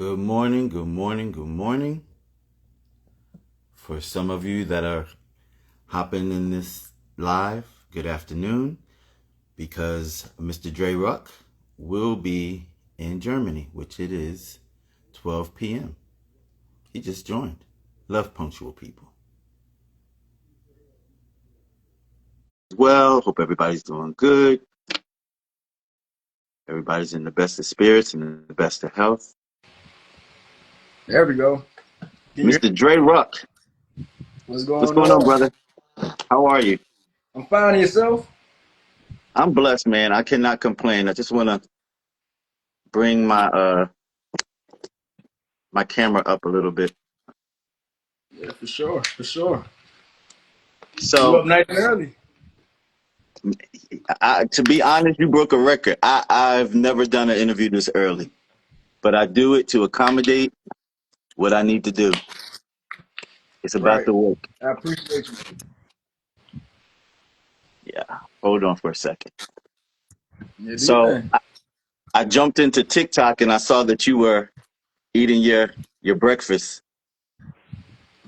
Good morning, good morning, good morning. For some of you that are hopping in this live, good afternoon, because Mr. Dre Ruck will be in Germany, which it is 12 p.m. He just joined. Love punctual people. Well, hope everybody's doing good. Everybody's in the best of spirits and the best of health. There we go. Can you hear Mr. Dre Ruck, what's what's going going on, on? brother? How are you? I'm fine. Yourself? I'm blessed, man. I cannot complain. I just want to bring my camera up a little bit. Yeah, for sure. For sure. You So, up nice and early? to be honest, you broke a record. I've never done an interview this early, but I do it to accommodate what I need to do. It's about Right. the work. I appreciate you. Yeah. Hold on for a second. Yeah, do your So thing. I jumped into TikTok and I saw that you were eating your breakfast,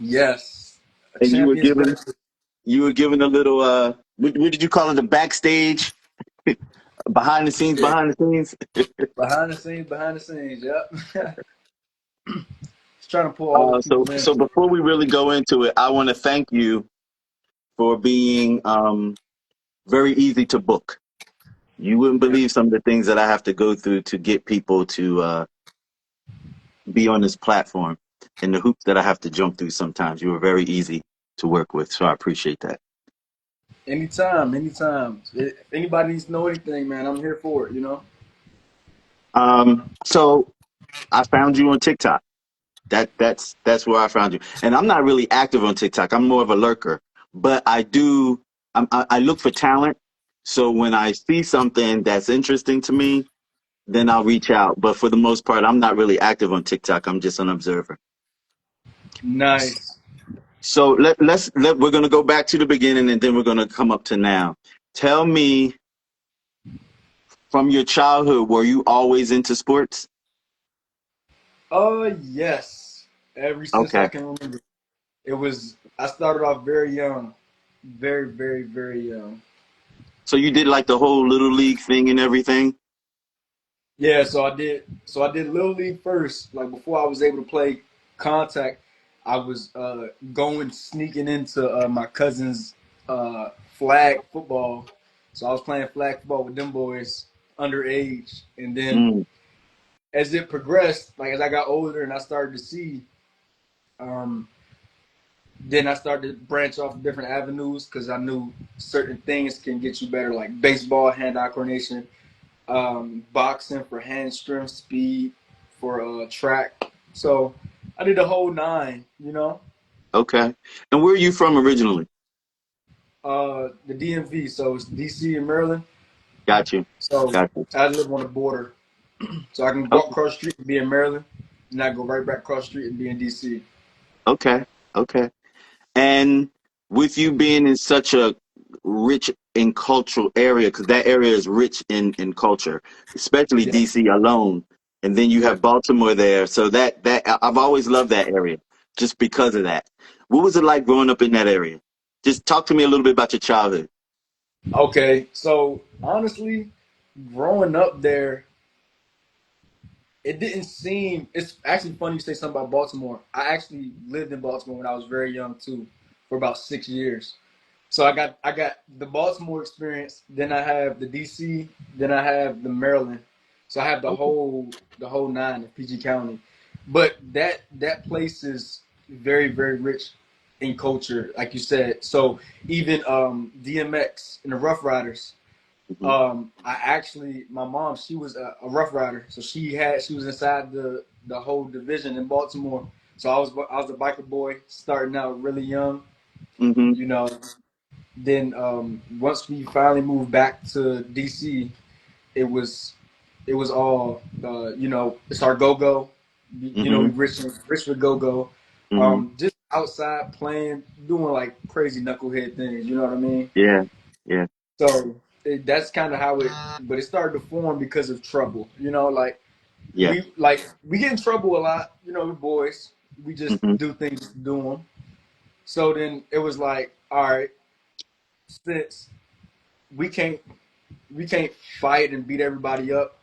Yes. A and champion's breakfast. you were giving a little what did you call it, the backstage, Yeah. behind the scenes. Behind the scenes, behind the scenes. Yep. Just trying to pull all the So people in. so before we really go into it, I want to thank you for being very easy to book. You wouldn't Yeah. believe some of the things that I have to go through to get people to be on this platform and the hoops that I have to jump through sometimes. You were very easy to work with, so I appreciate that. Anytime, anytime. If anybody needs to know anything, man, I'm here for it. So I found you on TikTok. That's where I found you. And I'm not really active on TikTok. I'm more of a lurker, but I look for talent. So when I see something that's interesting to me, then I'll reach out. But for the most part, I'm not really active on TikTok. I'm just an observer. Nice. So we're gonna go back to the beginning and then we're gonna come up to now. Tell me, from your childhood, were you always into sports? Yes. Ever since I Okay. can remember. I started off very young. Very, very, very young. So you did like the whole little league thing and everything? Yeah, so I did. So I did little league first. Like before I was able to play contact, I was going sneaking into my cousin's flag football. So I was playing flag football with them boys underage, and then Mm, as it progressed, like as I got older and I started to see, um, then I started to branch off different avenues because I knew certain things can get you better, like baseball, hand-eye coordination, boxing for hand strength, speed, for track. So I did the whole nine. okay. And where are you from originally? The DMV, so it's DC and Maryland. Got you. So Got you. I live on the border, so I can walk Okay. across the street and be in Maryland, and I go right back across the street and be in DC. Okay. Okay. And with you being in such a rich in cultural area, because that area is rich in culture, especially Yeah, DC alone, and then you yeah. have Baltimore there. So I've always loved that area just because of that. What was it like growing up in that area? Just talk to me a little bit about your childhood. Okay, so honestly, growing up there, it didn't seem. It's actually funny you say something about Baltimore. I actually lived in Baltimore when I was very young too, for about 6 years. So I got the Baltimore experience, then I have the DC, then I have the Maryland. So I have the Okay. whole nine of PG County. But that place is very, very rich in culture, like you said. So even DMX and the Rough Riders. Hmm. I actually, my mom, she was a Rough Rider, so she was inside the whole division in Baltimore. So I was a biker boy starting out really young, Hmm. you know. Then once we finally moved back to DC, it was it was all it's our go go. We Hmm. rich with go go. Hmm. Just outside playing, doing like crazy knucklehead things. You know what I mean? Yeah. Yeah. So that's kind of how it. But it started to form because of trouble. Like Yeah. We get in trouble a lot, you know, the boys. We just Hmm. do things to do them. So then it was like, all right, since we can't we can't fight and beat everybody up,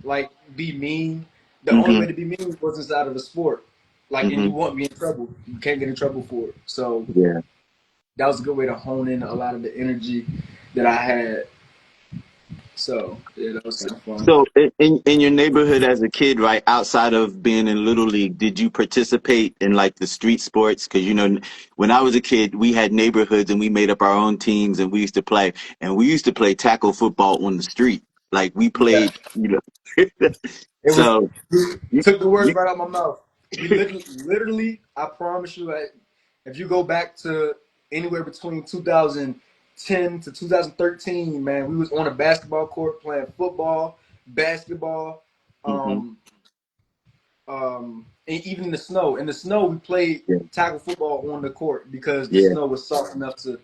like be mean. The only Hmm. way to be mean was inside of a sport. Like, and you Hmm. won't be in trouble. You can't get in trouble for it. So Yeah. that was a good way to hone in a lot of the energy that I had. So yeah, that was kind of fun. So in your neighborhood as a kid, right, outside of being in Little League, did you participate in like the street sports? Because, you know, when I was a kid, we had neighborhoods and we made up our own teams and we used to play. And we used to play tackle football on the street. Like we Yeah, played, you know. it was. So You you, took the words you, right out of my mouth. We literally, I promise you, that if you go back to anywhere between 2010 to 2013, man, we was on a basketball court playing football, basketball, hmm um, and even in the snow. In the snow, we played yeah, tackle football on the court because the yeah, snow was soft enough to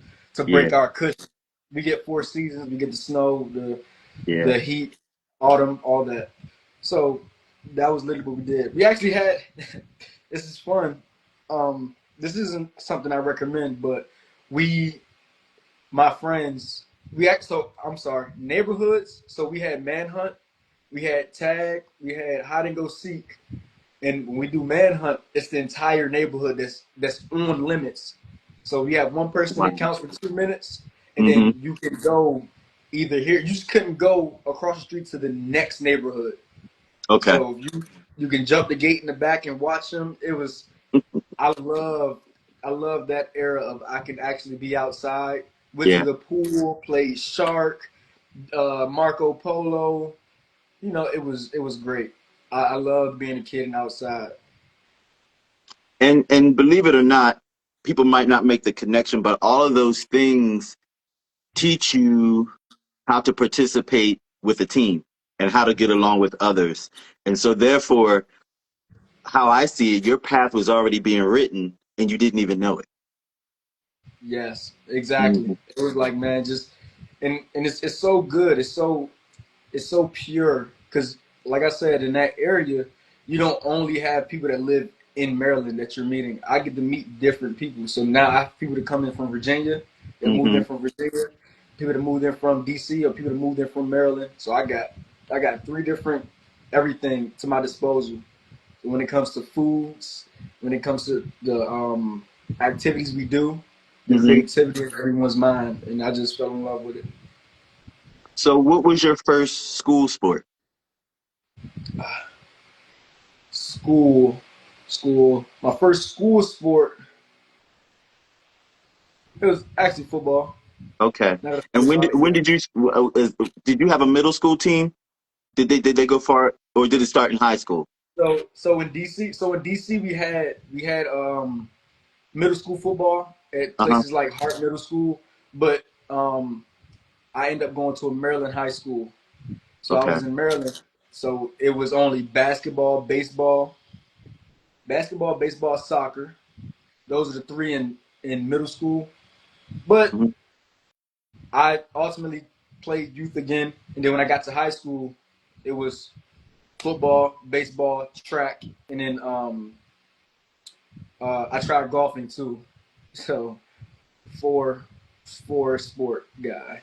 yeah, break our cushion. We get 4 seasons. We get the snow, yeah. the heat, autumn, all that. So that was literally what we did. We actually had this is fun. This isn't something I recommend, but we, my friends, we act so I'm sorry, neighborhoods. So we had manhunt, we had tag, we had hide and go seek, and when we do manhunt, it's the entire neighborhood that's on limits. So we have one person that Wow. counts for 2 minutes, and Hmm. then you can go either here. You just couldn't go across the street to the next neighborhood. Okay. So you can jump the gate in the back and watch them. It was I love I love that era of I can actually be outside. Went to Yeah. the pool, played shark, Marco Polo. You know, it was great. I loved being a kid and outside. And believe it or not, people might not make the connection, but all of those things teach you how to participate with a team and how to get along with others. And so therefore, how I see it, your path was already being written and you didn't even know it. Yes, exactly. Hmm. It was like, man, just and it's so good. It's so pure because, like I said, in that area, you don't only have people that live in Maryland that you're meeting. I get to meet different people. So now I have people that come in from Virginia, that moved Hmm. in from Virginia, people that moved in from DC, or people that moved in from Maryland. So I got three different everything to my disposal. So when it comes to foods, when it comes to the activities we do, the Hmm. creativity of everyone's mind, and I just fell in love with it. So what was your first school sport? School, school. My first school sport, it was actually football. Okay. Now that I And think about it, when yeah. did you have a middle school team? Did they go far or did it start in high school? So in DC, we had middle school football at Uh-huh. places like Hart Middle School, but I ended up going to a Maryland high school. So I Okay. was in Maryland. So it was only basketball, baseball, soccer. Those are the three in middle school. But Hmm. I ultimately played youth again, and then when I got to high school, it was football, baseball, track, and then I tried golfing too. So four four sport guy.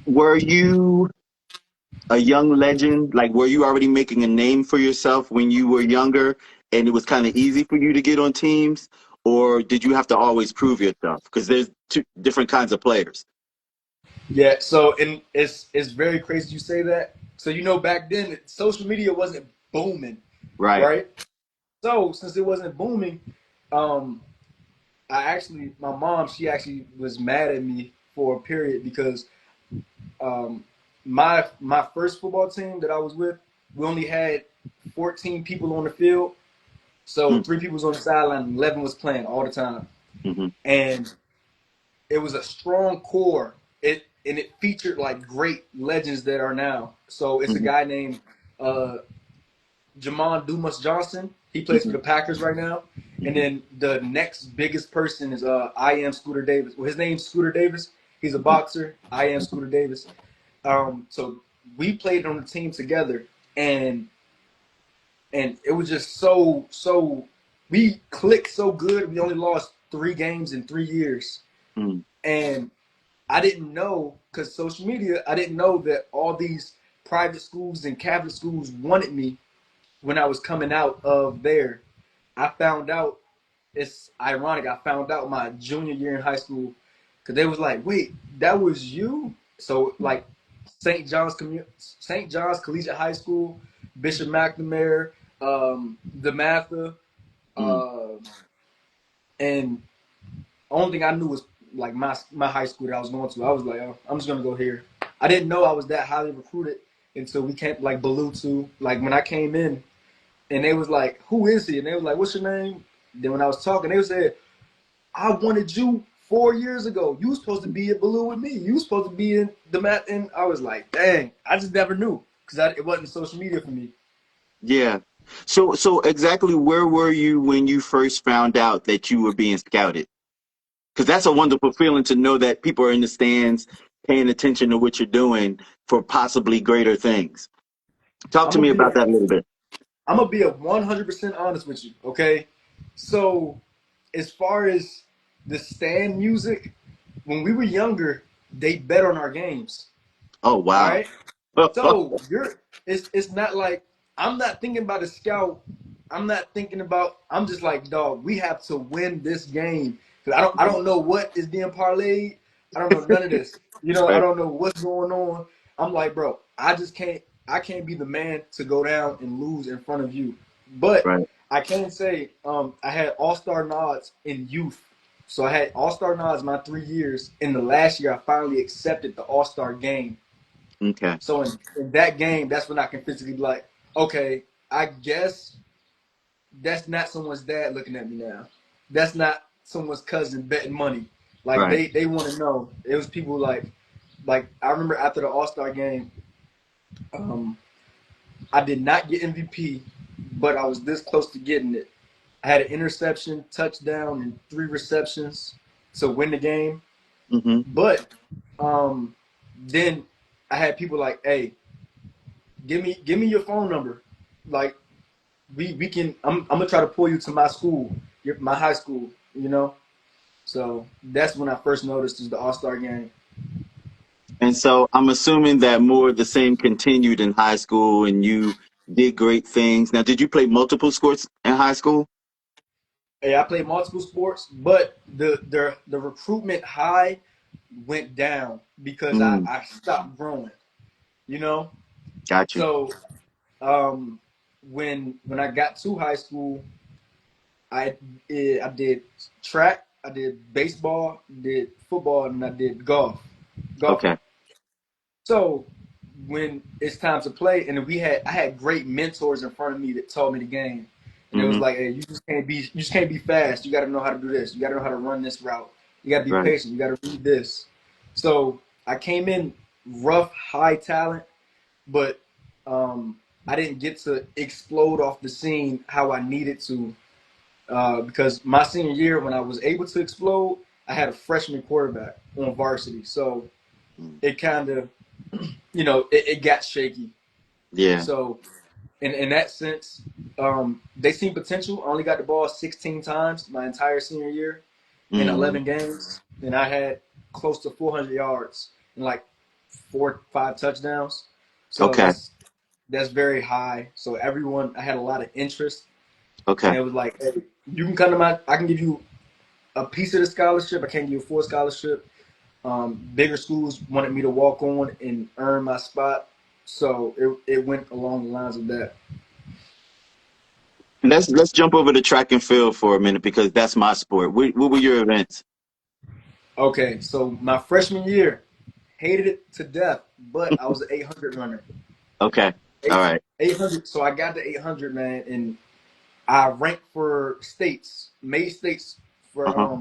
Were you a young legend? Like, were you already making a name for yourself when you were younger and it was kind of easy for you to get on teams? Or did you have to always prove yourself? Because there's two different kinds of players. Yeah. So and it's very crazy you say that. So back then social media wasn't booming, Right. right? So since it wasn't booming, um, my mom, she actually was mad at me for a period because um, my first football team that I was with, we only had 14 people on the field. So three people was on the sideline, and 11 was playing all the time, Mm-hmm. and it was a strong core. It featured like great legends that are now. So it's a Hmm. guy named uh, Jamon Dumas Johnson. He plays for Hmm. the Packers right now. And Hmm. then the next biggest person is I am Scooter Davis. Well, his name's Scooter Davis. He's a Hmm. boxer. I am Scooter Davis. So we played on the team together, and it was just so we clicked so good. We only lost 3 games in 3 years, Mm. and I didn't know, because social media, I didn't know that all these private schools and Catholic schools wanted me when I was coming out of there. I found out, it's ironic, I found out my junior year in high school, because they was like, wait, that was you? So like St. John's Collegiate High School, Bishop McNamara, the Mather, Mm. uh, and only thing I knew was like my high school that I was going to. I was like, oh, I'm just gonna go here. I didn't know I was that highly recruited until we came like Balutu. Like when I came in, and they was like, "Who is he?" And they was like, "What's your name?" Then when I was talking, they said, "I wanted you 4 years ago. You was supposed to be at Baloo with me. You was supposed to be in the mat." And I was like, "Dang!" I just never knew because it wasn't social media for me. Yeah. So exactly where were you when you first found out that you were being scouted? Because that's a wonderful feeling to know that people are in the stands paying attention to what you're doing for possibly greater things. Talk I'm to gonna me be a about that a little bit. I'm gonna be a 100% honest with you. Okay, so as far as the stand music, when we were younger, they bet on our games. Oh, All wow. right. So it's not like I'm not thinking about a scout. I'm not thinking about. I'm just like, dog, we have to win this game because I don't know what is being parlayed. I don't know none of this. I Right, don't know what's going on. I'm like, bro, I just can't. I can't be the man to go down and lose in front of you. But right. I can say, I had all-star nods in youth. So I had all-star nods my 3 years. In the last year, I finally accepted the all-star game. Okay. So in that game, that's when I can physically be like, okay, I guess that's not someone's dad looking at me now. That's not someone's cousin betting money. Like Right. they want to know. It was people like I remember after the All Star game, um, I did not get MVP, but I was this close to getting it. I had an interception, touchdown, and 3 receptions to win the game. Hmm. But then I had people like, "Hey, give me your phone number. Like we can. I'm gonna try to pull you to my school, my high school. So that's when I first noticed is the All Star game. And so I'm assuming that more of the same continued in high school and you did great things. Now, did you play multiple sports in high school? Hey, I played multiple sports, but the recruitment high went down because I, Mm, I stopped growing. You know, got you. so um, when I got to high school, I I did track, I did baseball, did football, and I did golfing. Okay. So when it's time to play, and I had great mentors in front of me that taught me the game, and it was Hmm. like, hey, you just can't be fast. You got to know how to do this. You got to know how to run this route. You got to be Right. patient. You got to read this. So I came in rough, high talent, but I didn't get to explode off the scene how I needed to because my senior year, when I was able to explode, I had a freshman quarterback on varsity. So Mm. it kind of, it got shaky. Yeah. So in that sense, they seen potential. I only got the ball 16 times my entire senior year in Mm. 11 games, and I had close to 400 yards and like 4, 5 touchdowns. So Okay. that's very high. So I had a lot of interest, and Okay. it was like, hey, you can come to I can give you a piece of the scholarship. I can't give you a full scholarship. Bigger schools wanted me to walk on and earn my spot, so it went along the lines of that. And let's jump over to track and field for a minute because that's my sport. What were your events? Okay, so my freshman year, hated it to death, but I was an 800 runner. Okay. All Eight, right. 800. So I got the 800, man, and I ranked for states, made states Uh-huh.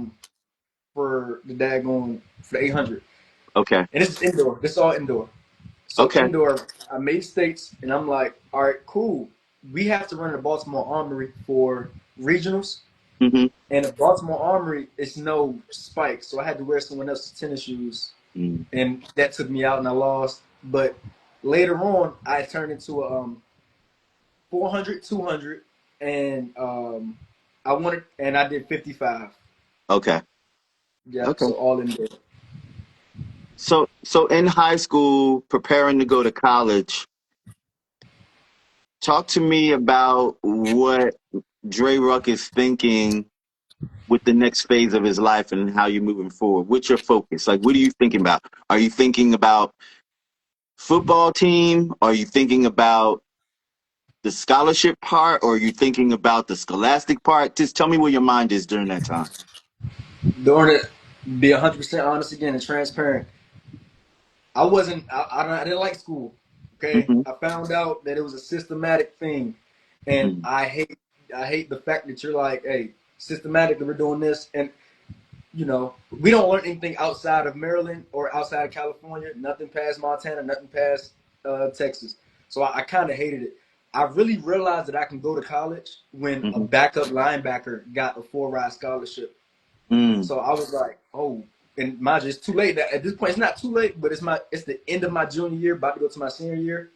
for the daggone for the 800, Okay. and this is indoor. This is all indoor. So Okay. indoor, I made states, and I'm like, all right, cool. We have to run the Baltimore Armory for regionals, Mm-hmm. and the Baltimore Armory is no spikes, so I had to wear someone else's tennis shoes, Mm. and that took me out, and I lost. But later on, I turned into a 400, 200, and I did 55. Okay. Yep, Okay. so all in there. So in high school, preparing to go to college, talk to me about what Dre Ruck is thinking with the next phase of his life and how you're moving forward. What's your focus? Like, what are you thinking about? Are you thinking about football team? Are you thinking about the scholarship part, or are you thinking about the scholastic part? Just tell me where your mind is during that time. During it, be 100% honest again and transparent. I didn't like school. Okay, Hmm. I found out that it was a systematic thing, and Hmm. I hate the fact that you're like, hey, systematically we're doing this, and we don't learn anything outside of Maryland or outside of California. Nothing past Montana, nothing past Texas. So I kind of hated it. I really realized that I can go to college when a Hmm. backup linebacker got a full ride scholarship. Mm. So I was like, oh, and mind you, it's too late. At this point, it's not too late, but it's the end of my junior year, about to go to my senior year.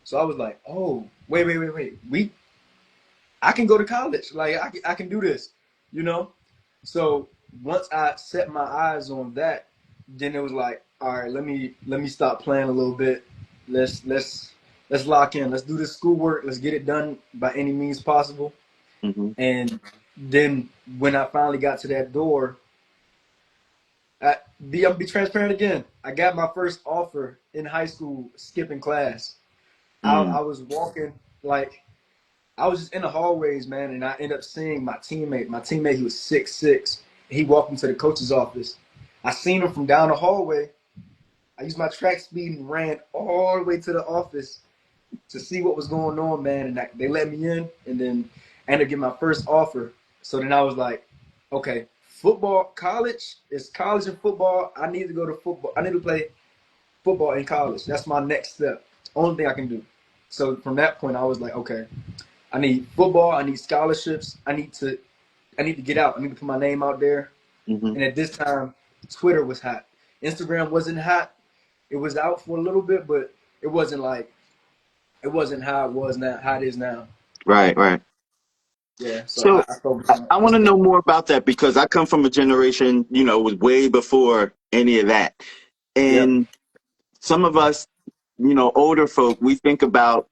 So I was like, oh, wait. I can go to college. Like I can do this, you know. So once I set my eyes on that, then it was like, all right, let me stop playing a little bit. Let's lock in. Let's do this schoolwork. Let's get it done by any means possible. Hmm. And then when I finally got to that door, I'll be transparent again. I got my first offer in high school skipping class. Mm. I was walking like I was just in the hallways, man, and I ended up seeing my teammate. My teammate, he was 6'6". He walked into the coach's office. I seen him from down the hallway. I used my track speed and ran all the way to the office to see what was going on, man. And they let me in, and then I ended up getting my first offer. So then I was like, okay, football, college is college and football. I need to go to football. I need to play football in college. That's my next step. Only thing I can do. So from that point, I was like, okay, I need football. I need scholarships. I need to get out. I need to put my name out there. Hmm. And at this time, Twitter was hot. Instagram wasn't hot. It was out for a little bit, but it wasn't like it wasn't how it was now. How it is now. Right, right. Yeah. So So I focused I, on I want to know Instagram. more about that because I come from a generation, was way before any of that. Yep. And some of us, older folk, we think about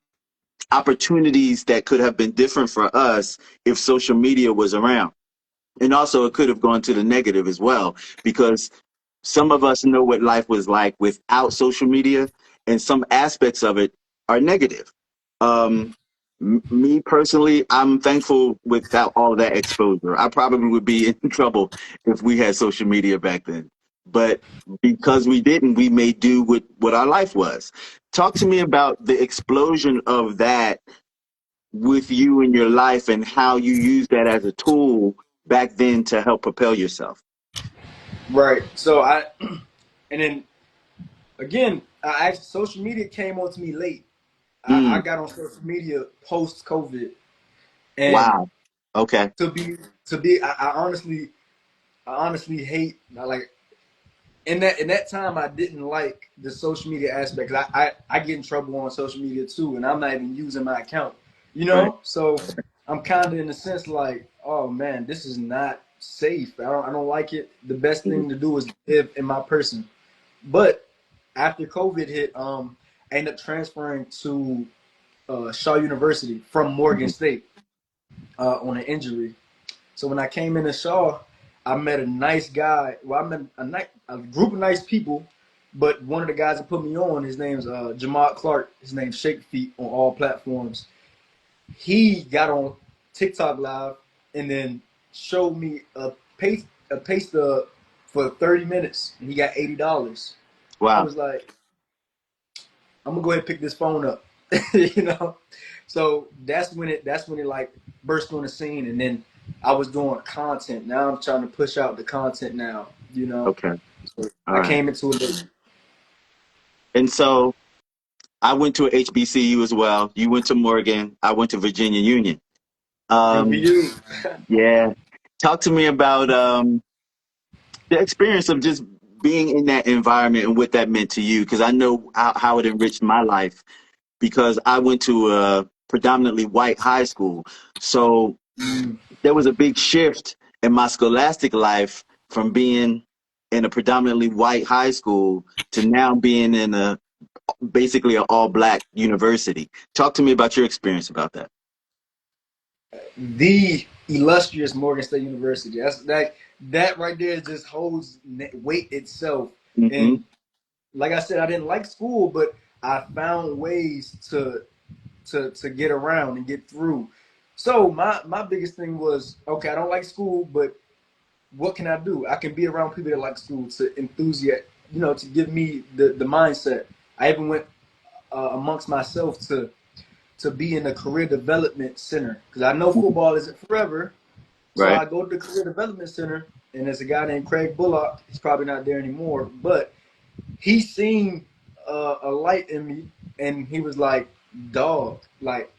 opportunities that could have been different for us if social media was around. And also, it could have gone to the negative as well, because some of us know what life was like without social media, and some aspects of it are negative. Um, Me personally, I'm thankful without all of that exposure. I probably would be in trouble if we had social media back then. But because we didn't, we made do with what our life was. Talk to me about the explosion of that with you in your life and how you use that as a tool back then to help propel yourself. Right. So and then again, I actually social media came onto me late. I Mm, got on social media post COVID, and wow. Okay. to be to be, I honestly hate like in that time I didn't like the social media aspect. I get in trouble on social media too, and I'm not even using my account. Right. So I'm kind of in a sense like, oh man, this is not safe. I don't like it. The best Mhm. thing to do is live in my person. But after COVID hit, I ended up transferring to Shaw University from Morgan Mhm. State on an injury. So when I came into Shaw, I met a nice guy. Well, I met a group of nice people, but one of the guys that put me on, his name's Jamad Clark. His name's Shake Feet on all platforms. He got on TikTok Live and then showed me a pay stub for 30 minutes, and he got $80. I Wow. was like, I'm gonna go ahead and pick this phone up, you know. So that's when it like burst on the scene, and then I was doing content. Now I'm trying to push out the content now, you know. Okay. So All I right. came into it. And so I went to a HBCU as well. You went to Morgan. I went to Virginia Union. Um, UVU. yeah. Talk to me about the experience of just being in that environment and what that meant to you, because I know how it enriched my life because I went to a predominantly white high school. So Mm. there was a big shift in my scholastic life from being in a predominantly white high school to now being in a basically an all black university. Talk to me about your experience about that. The illustrious Morgan State University. That right there just holds weight itself. Hmm. And like I said, I didn't like school, but I found ways to get around and get through. So my biggest thing was, okay, I don't like school, but what can I do? I can be around people that like school to enthusiast, to give me the mindset. I even went amongst myself to be in a career development center because I know football isn't forever. So Right. I go to the career development center, and there's a guy named Craig Bullock. He's probably not there anymore, but he seen a light in me, and he was like, "Dog, like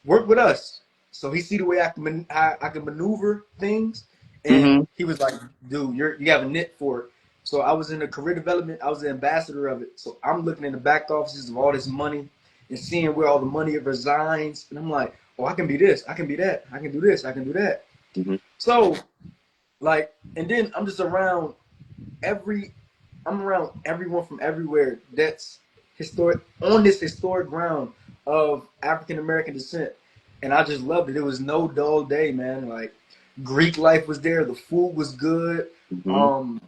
work with us." So he see the way I can maneuver things, and Hmm. he was like, "Dude, you have a knit for it." So I was in the career development. I was the ambassador of it. So I'm looking in the back offices of all this money and seeing where all the money resides, and I'm like, "Oh, I can be this. I can be that. I can do this. I can do that." Hmm. So like, and then I'm just around every I'm around everyone from everywhere that's historic on this historic ground of African American descent, and I just loved it. It was no dull day, man. Like Greek life was there, the food was good. Hmm. Um,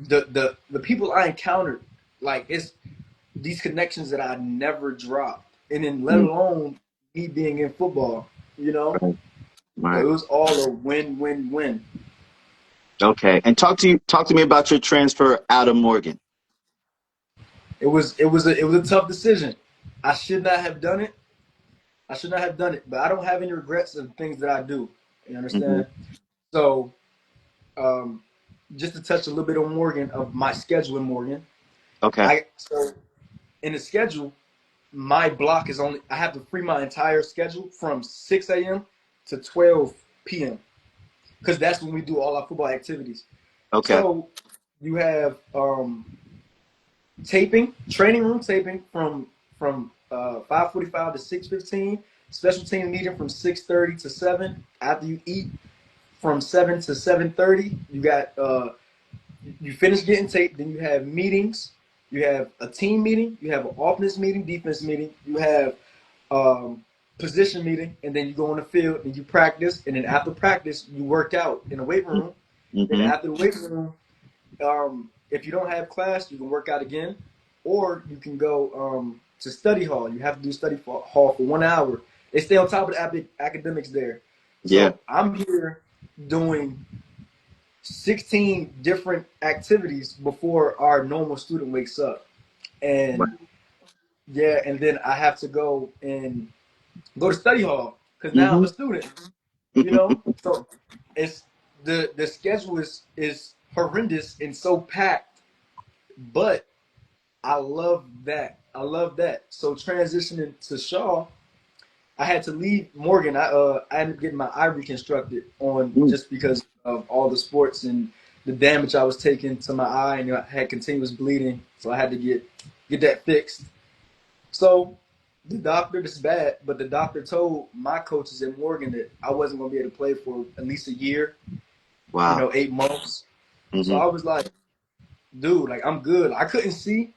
the people I encountered, like it's these connections that I never dropped, and then let alone me being in football, you know. Right. So Right. it was all a win-win-win. Okay. And talk to me about your transfer out of Morgan. It was a tough decision. I should not have done it. I should not have done it, but I don't have any regrets of things that I do. You Hmm. understand? So, um, just to touch a little bit on Morgan of my schedule in Morgan, Okay. so in the schedule, my block is only I have to free my entire schedule from 6 a.m. to 12 p.m. because that's when we do all our football activities. Okay. So you have taping, training room taping from 5:45 to 6:15. Special team meeting from 6:30 to 7. After you eat, from 7 to 7:30, you finish getting taped. Then you have meetings. You have a team meeting. You have an offense meeting, defense meeting. You have um, position meeting, and then you go on the field and you practice. And then after practice, you work out in the weight room. Then Hmm. after the weight room, if you don't have class, you can work out again, or you can go to study hall. You have to do study hall for 1 hour. They stay on top of the academics there. Yeah. So I'm here doing 16 different activities before our normal student wakes up. And yeah, and then I have to go to study hall because now I'm Hmm. a student, you know? So it's the schedule is horrendous and so packed, but I love that. I love that. So transitioning to Shaw, I had to leave Morgan. I ended up getting my eye reconstructed on just because of all the sports and the damage I was taking to my eye, and I had continuous bleeding, so I had to get that fixed. So the doctor, this is bad, but the doctor told my coaches in Morgan that I wasn't going to be able to play for at least a year, Wow. 8 months. So Hmm. I was like, dude, like I'm good. I couldn't see.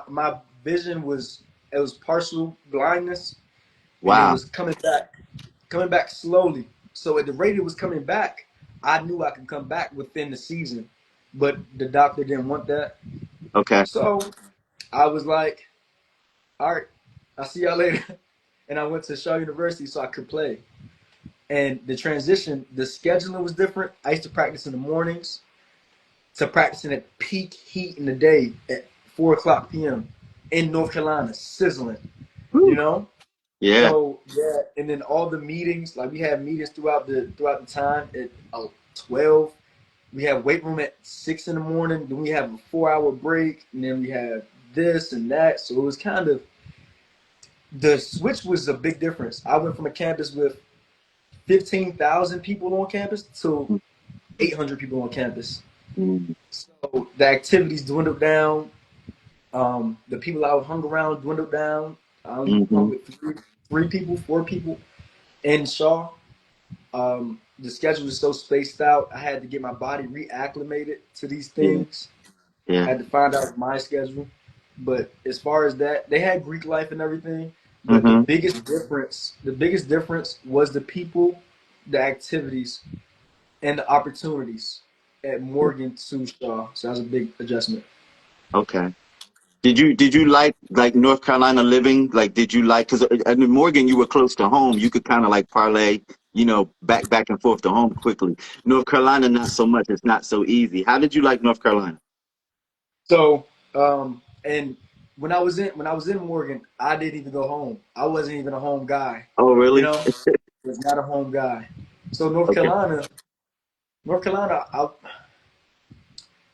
My vision was it was partial blindness, and it Wow. was coming back slowly. So at the rate it was coming back, I knew I could come back within the season, but the doctor didn't want that. Okay. So I was like, all right, I'll see y'all later. And I went to Shaw University so I could play. And the transition, the scheduling was different. I used to practice in the mornings to practicing at peak heat in the day at 4 o'clock p.m. in North Carolina, sizzling, you Whew. know? Yeah. So yeah, and then all the meetings, like we have meetings throughout the time at 12. We have weight room at 6 in the morning. Then we have a 4 hour break, and then we have this and that. So it was kind of the switch was a big difference. I went from a campus with 15,000 people on campus to 800 people on campus. Mm-hmm. So the activities dwindled down. The people I hung around dwindled down. I only hung with three. three people, four people in Shaw. The schedule was so spaced out. I had to get my body reacclimated to these Yeah. things. I Yeah. had to find out my schedule. But as far as that, they had Greek life and everything. But Mm-hmm. the biggest difference was the people, the activities, and the opportunities at Morgan to Shaw. So that was a big adjustment. Okay. Did you like North Carolina living? Like, did you like, because in Morgan you were close to home. You could kind of like parlay, back and forth to home quickly. North Carolina, not so much. It's not so easy. How did you like North Carolina? So and when I was in Morgan, I didn't even go home. I wasn't even a home guy. Oh, You really? know, was not a home guy. So Okay. North Carolina,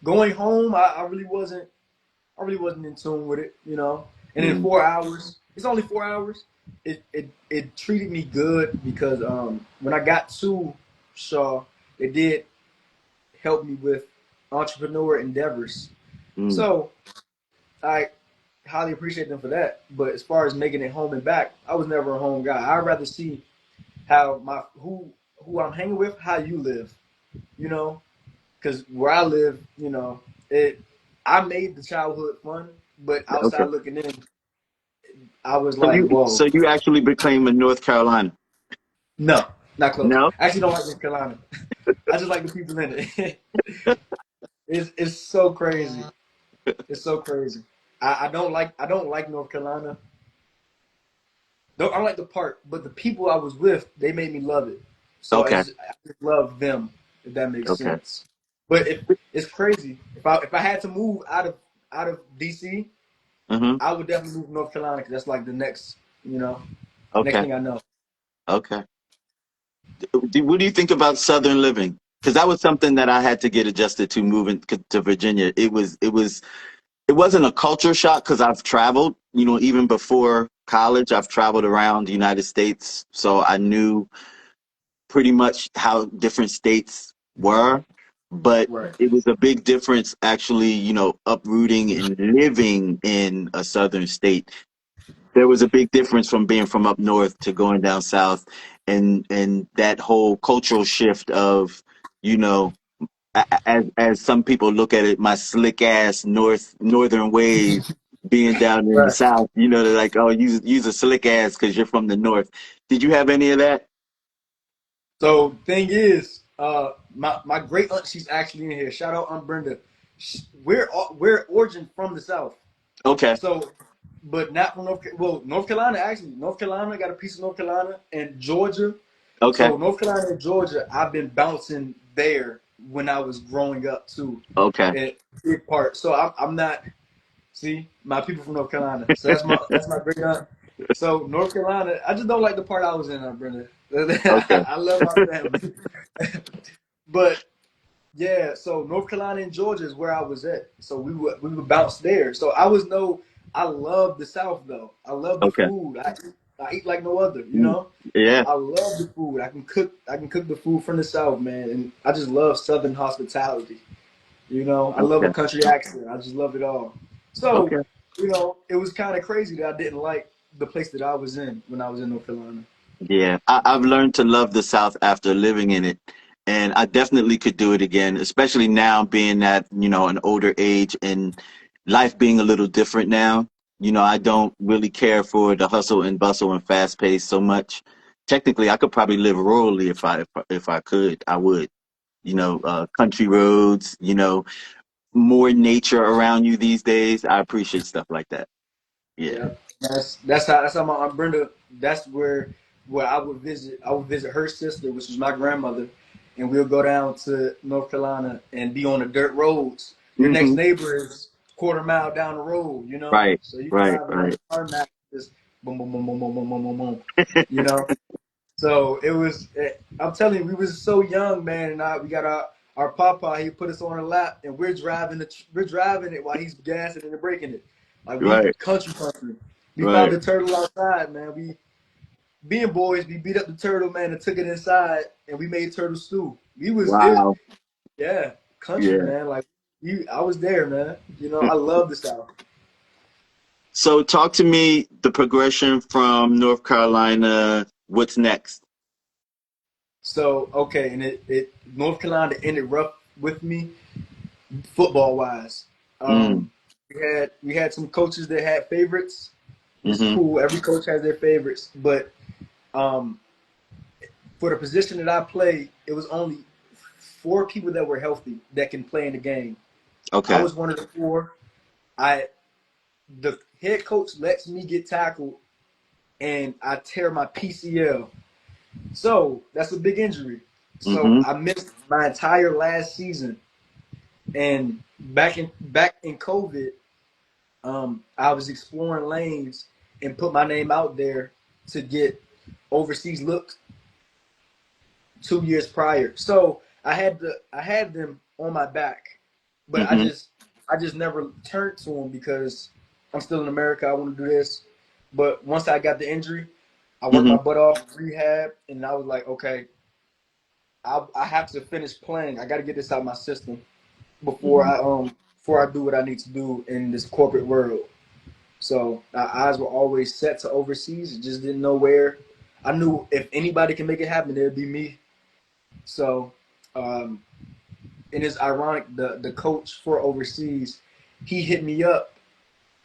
going home, I really wasn't in tune with it, you know. And in Mm, 4 hours, it's only 4 hours. It treated me good because when I got to Shaw, it did help me with entrepreneur endeavors. mm. So I highly appreciate them for that. But as far as making it home and back, I was never a home guy. I'd rather see how my who I'm hanging with, how you live, you know, because where I live, you know, it. I made the childhood fun, but Okay. outside looking in, I was So like, you whoa, so you actually became a North Carolina? no, not close. No? I actually don't like North Carolina. I just like the people in it. It's so crazy. It's so crazy. I don't like North Carolina. No, I like the park, but the people I was with, they made me love it. So Okay. I just love them, if that makes Okay. sense. But if it's crazy, if I had to move out of DC, Mm-hmm. I would definitely move to North Carolina because that's like the next, you know, next Okay. thing I know. Okay. What do you think about Southern living? Because that was something that I had to get adjusted to moving to Virginia. It wasn't a culture shock because I've traveled, even before college, I've traveled around the United States. So I knew pretty much how different states were, but Right. it was a big difference actually, uprooting and living in a Southern state. There was a big difference from being from up north to going down south, and that whole cultural shift of, you know, as some people look at it, my slick ass northern ways being down in the Right. south, they're like, oh, use a slick ass because you're from the north. Did you have any of that? So thing is, my great aunt, she's actually in here. Shout out Aunt Brenda. We're origin from the South. Okay, So, but not from North Carolina actually. North Carolina got a piece of North Carolina and Georgia. okay, So North Carolina and Georgia, I've been bouncing there when I was growing up too. okay, And big part. So I'm not. See, my people from North Carolina. So that's my great aunt. So North Carolina, I just don't like the part I was in, Aunt Brenda. okay, I love my family, but yeah. So North Carolina and Georgia is where I was at. So we would bounce there. So I was no. I love the South though. I love the okay. food. I eat like no other. You Mm, know. yeah, I love the food. I can cook. I can cook the food from the South, man, and I just love Southern hospitality. You know, I love a okay, country accent. I just love it all. So, okay. it was kind of crazy that I didn't like the place that I was in when I was in North Carolina. Yeah, I've learned to love the South after living in it, and I definitely could do it again, especially now being at, an older age and life being a little different now. I don't really care for the hustle and bustle and fast pace so much. Technically, I could probably live rurally if I could, I would. Country roads, more nature around you these days. I appreciate stuff like that. Yeah. Yeah, that's how my aunt Brenda. That's where I would visit. I would visit her sister, which was my grandmother, and we'll go down to North Carolina and be on the dirt roads. Your next Hmm. neighbor is quarter mile down the road, you know. Right, So you right, driving on right. the tarmac, just boom, boom, boom, boom, boom, boom, boom, boom, boom. You know. So it was. I'm telling you, we was so young, man, and we got our papa. He put us on a lap, and we're driving it while he's gassing and braking it. Like we Right, country. We found right. the turtle outside, man. We being boys, we beat up the turtle, man, and took it inside, and we made turtle stew. We was it, Wow. yeah, country, Yeah. man. Like I was there, man. You know, I love the South. So talk to me the progression from North Carolina. What's next? So okay, and it North Carolina ended rough with me football wise. Mm, We had some coaches that had favorites. It's mm-hmm. cool. Every coach has their favorites, but um, for the position that I play, it was only four people that were healthy that can play in the game. I Okay. was one of the four. I the head coach lets me get tackled and I tear my PCL. So that's a big injury. So Mm-hmm. I missed my entire last season. And back in COVID, I was exploring lanes and put my name out there to get overseas looks 2 years prior. So I had them on my back, but I Mm-hmm. just I just never turned to them because I'm still in America. I want to do this. But once I got the injury, I worked Mm-hmm. my butt off rehab, and I was like, okay, I have to finish playing. I got to get this out of my system Mm-hmm. before I do what I need to do in this corporate world. So our eyes were always set to overseas. Just didn't know where. I knew if anybody can make it happen, it'd be me. So, um, and it's ironic. The coach for overseas, he hit me up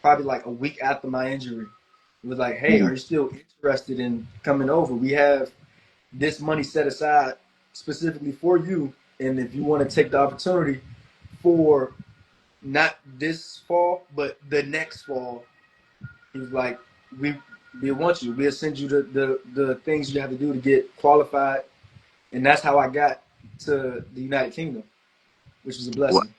probably like a week after my injury. He was like, "Hey, are you still interested in coming over? We have this money set aside specifically for you, and if you want to take the opportunity for not this fall, but the next fall, he was like, we want you. We'll send you the things you have to do to get qualified, and that's how I got to the United Kingdom, which was a blessing.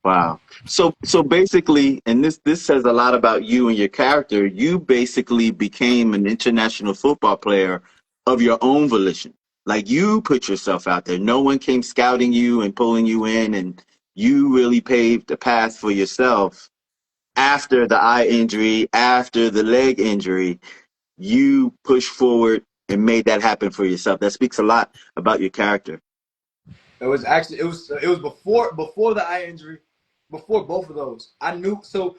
Wow. So basically, and this says a lot about you and your character, you basically became an international football player of your own volition. Like you put yourself out there. No one came scouting you and pulling you in, and you really paved the path for yourself after the eye injury, after the leg injury. You pushed forward and made that happen for yourself. That speaks a lot about your character. It was before the eye injury, before both of those. I knew so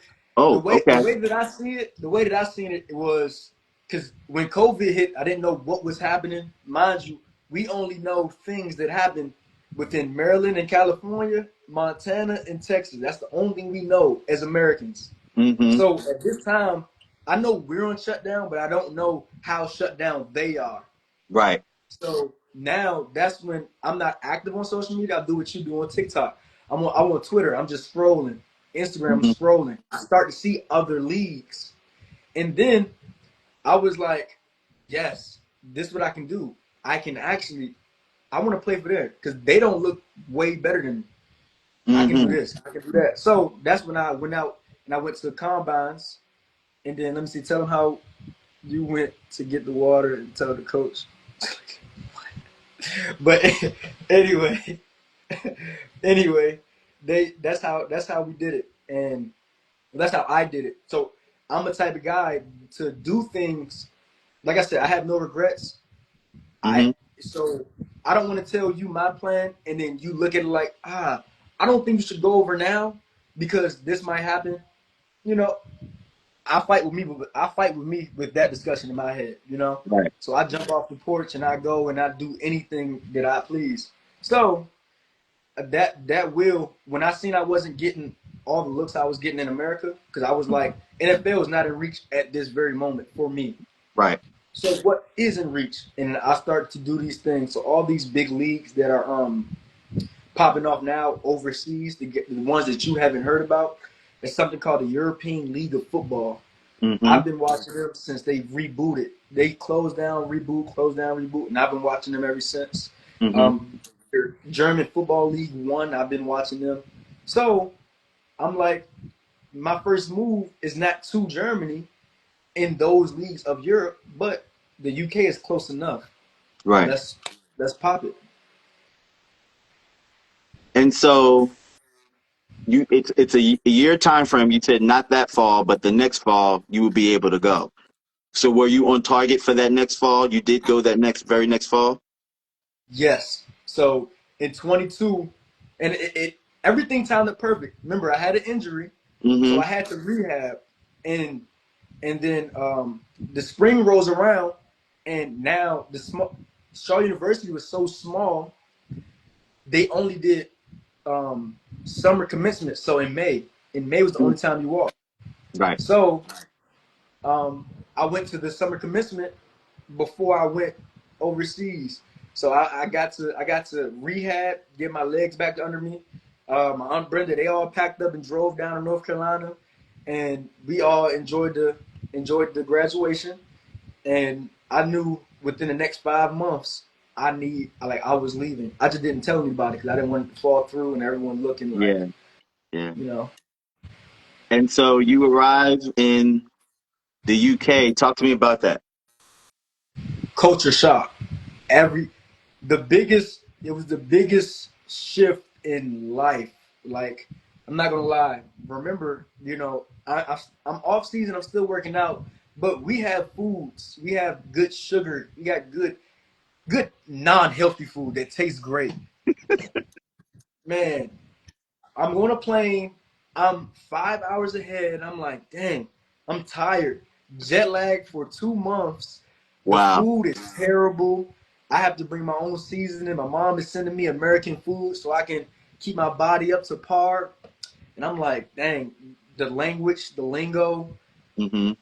the Oh, way the okay. way that I see it, the way that I seen it, it was because when COVID hit, I didn't know what was happening. Mind you, we only know things that happen within Maryland and California, Montana and Texas. That's the only thing we know as Americans. Mm-hmm. So at this time, I know we're on shutdown, but I don't know how shut down they are. Right. So now that's when I'm not active on social media. I do what you do on TikTok. I'm on Twitter. I'm just scrolling. Instagram, I'm Mm-hmm. scrolling. I start to see other leagues. And then I was like, yes, this is what I can do. I can actually I want to play for them because they don't look way better than me. I can do Mm-hmm. this. I can do that. So that's when I went out and I went to the combines. And then let me see, tell them how you went to get the water and tell the coach. But anyway, anyway, that's how we did it, and that's how I did it. So I'm the type of guy to do things. Like I said, I have no regrets. I Mm-hmm. so I don't want to tell you my plan, and then you look at it like, I don't think you should go over now because this might happen. You know, I fight with me with that discussion in my head, you know. Right. So I jump off the porch and I go and I do anything that I please. So that will when I seen I wasn't getting all the looks I was getting in America because I was like NFL is not in reach at this very moment for me. Right. So what is in reach? And I started to do these things. So all these big leagues that are popping off now overseas, the ones that you haven't heard about, it's something called the European League of Football. Mm-hmm. I've been watching them since they rebooted. They closed down, reboot, and I've been watching them ever since. Mm-hmm. Um, German Football League One, I've been watching them. So I'm like, my first move is not to Germany in those leagues of Europe, but the UK is close enough. Right. Let's let's pop it. And so it's a year time frame. You said not that fall, but the next fall you will be able to go. So were you on target for that next fall? You did go that very next fall? Yes. So in 22, and everything timed up perfect. Remember, I had an injury, so Mm-hmm. I had to rehab, and And then the spring rolls around, and now Shaw University was so small, they only did summer commencement. So in May was the only time you walk. Right. So I went to the summer commencement before I went overseas. So I got to rehab, get my legs back under me. My aunt Brenda, they all packed up and drove down to North Carolina, and we all enjoyed the graduation. And I knew within the next 5 months, I was leaving. I just didn't tell anybody because I didn't want it to fall through and everyone looking like, Yeah. Yeah. you know, And so you arrive in the UK. Talk to me about that. culture shock. Every it was the biggest shift in life. Like, I'm not gonna lie. Remember, I'm off season. I'm still working out, but we have foods. We have good sugar. We got good non-healthy food that tastes great. Man, I'm on a plane. I'm 5 hours ahead. I'm like, dang, I'm tired. Jet lag for 2 months. The Wow. food is terrible. I have to bring my own seasoning. My mom is sending me American food so I can keep my body up to par. And I'm like, dang, the language, the lingo, Hmm.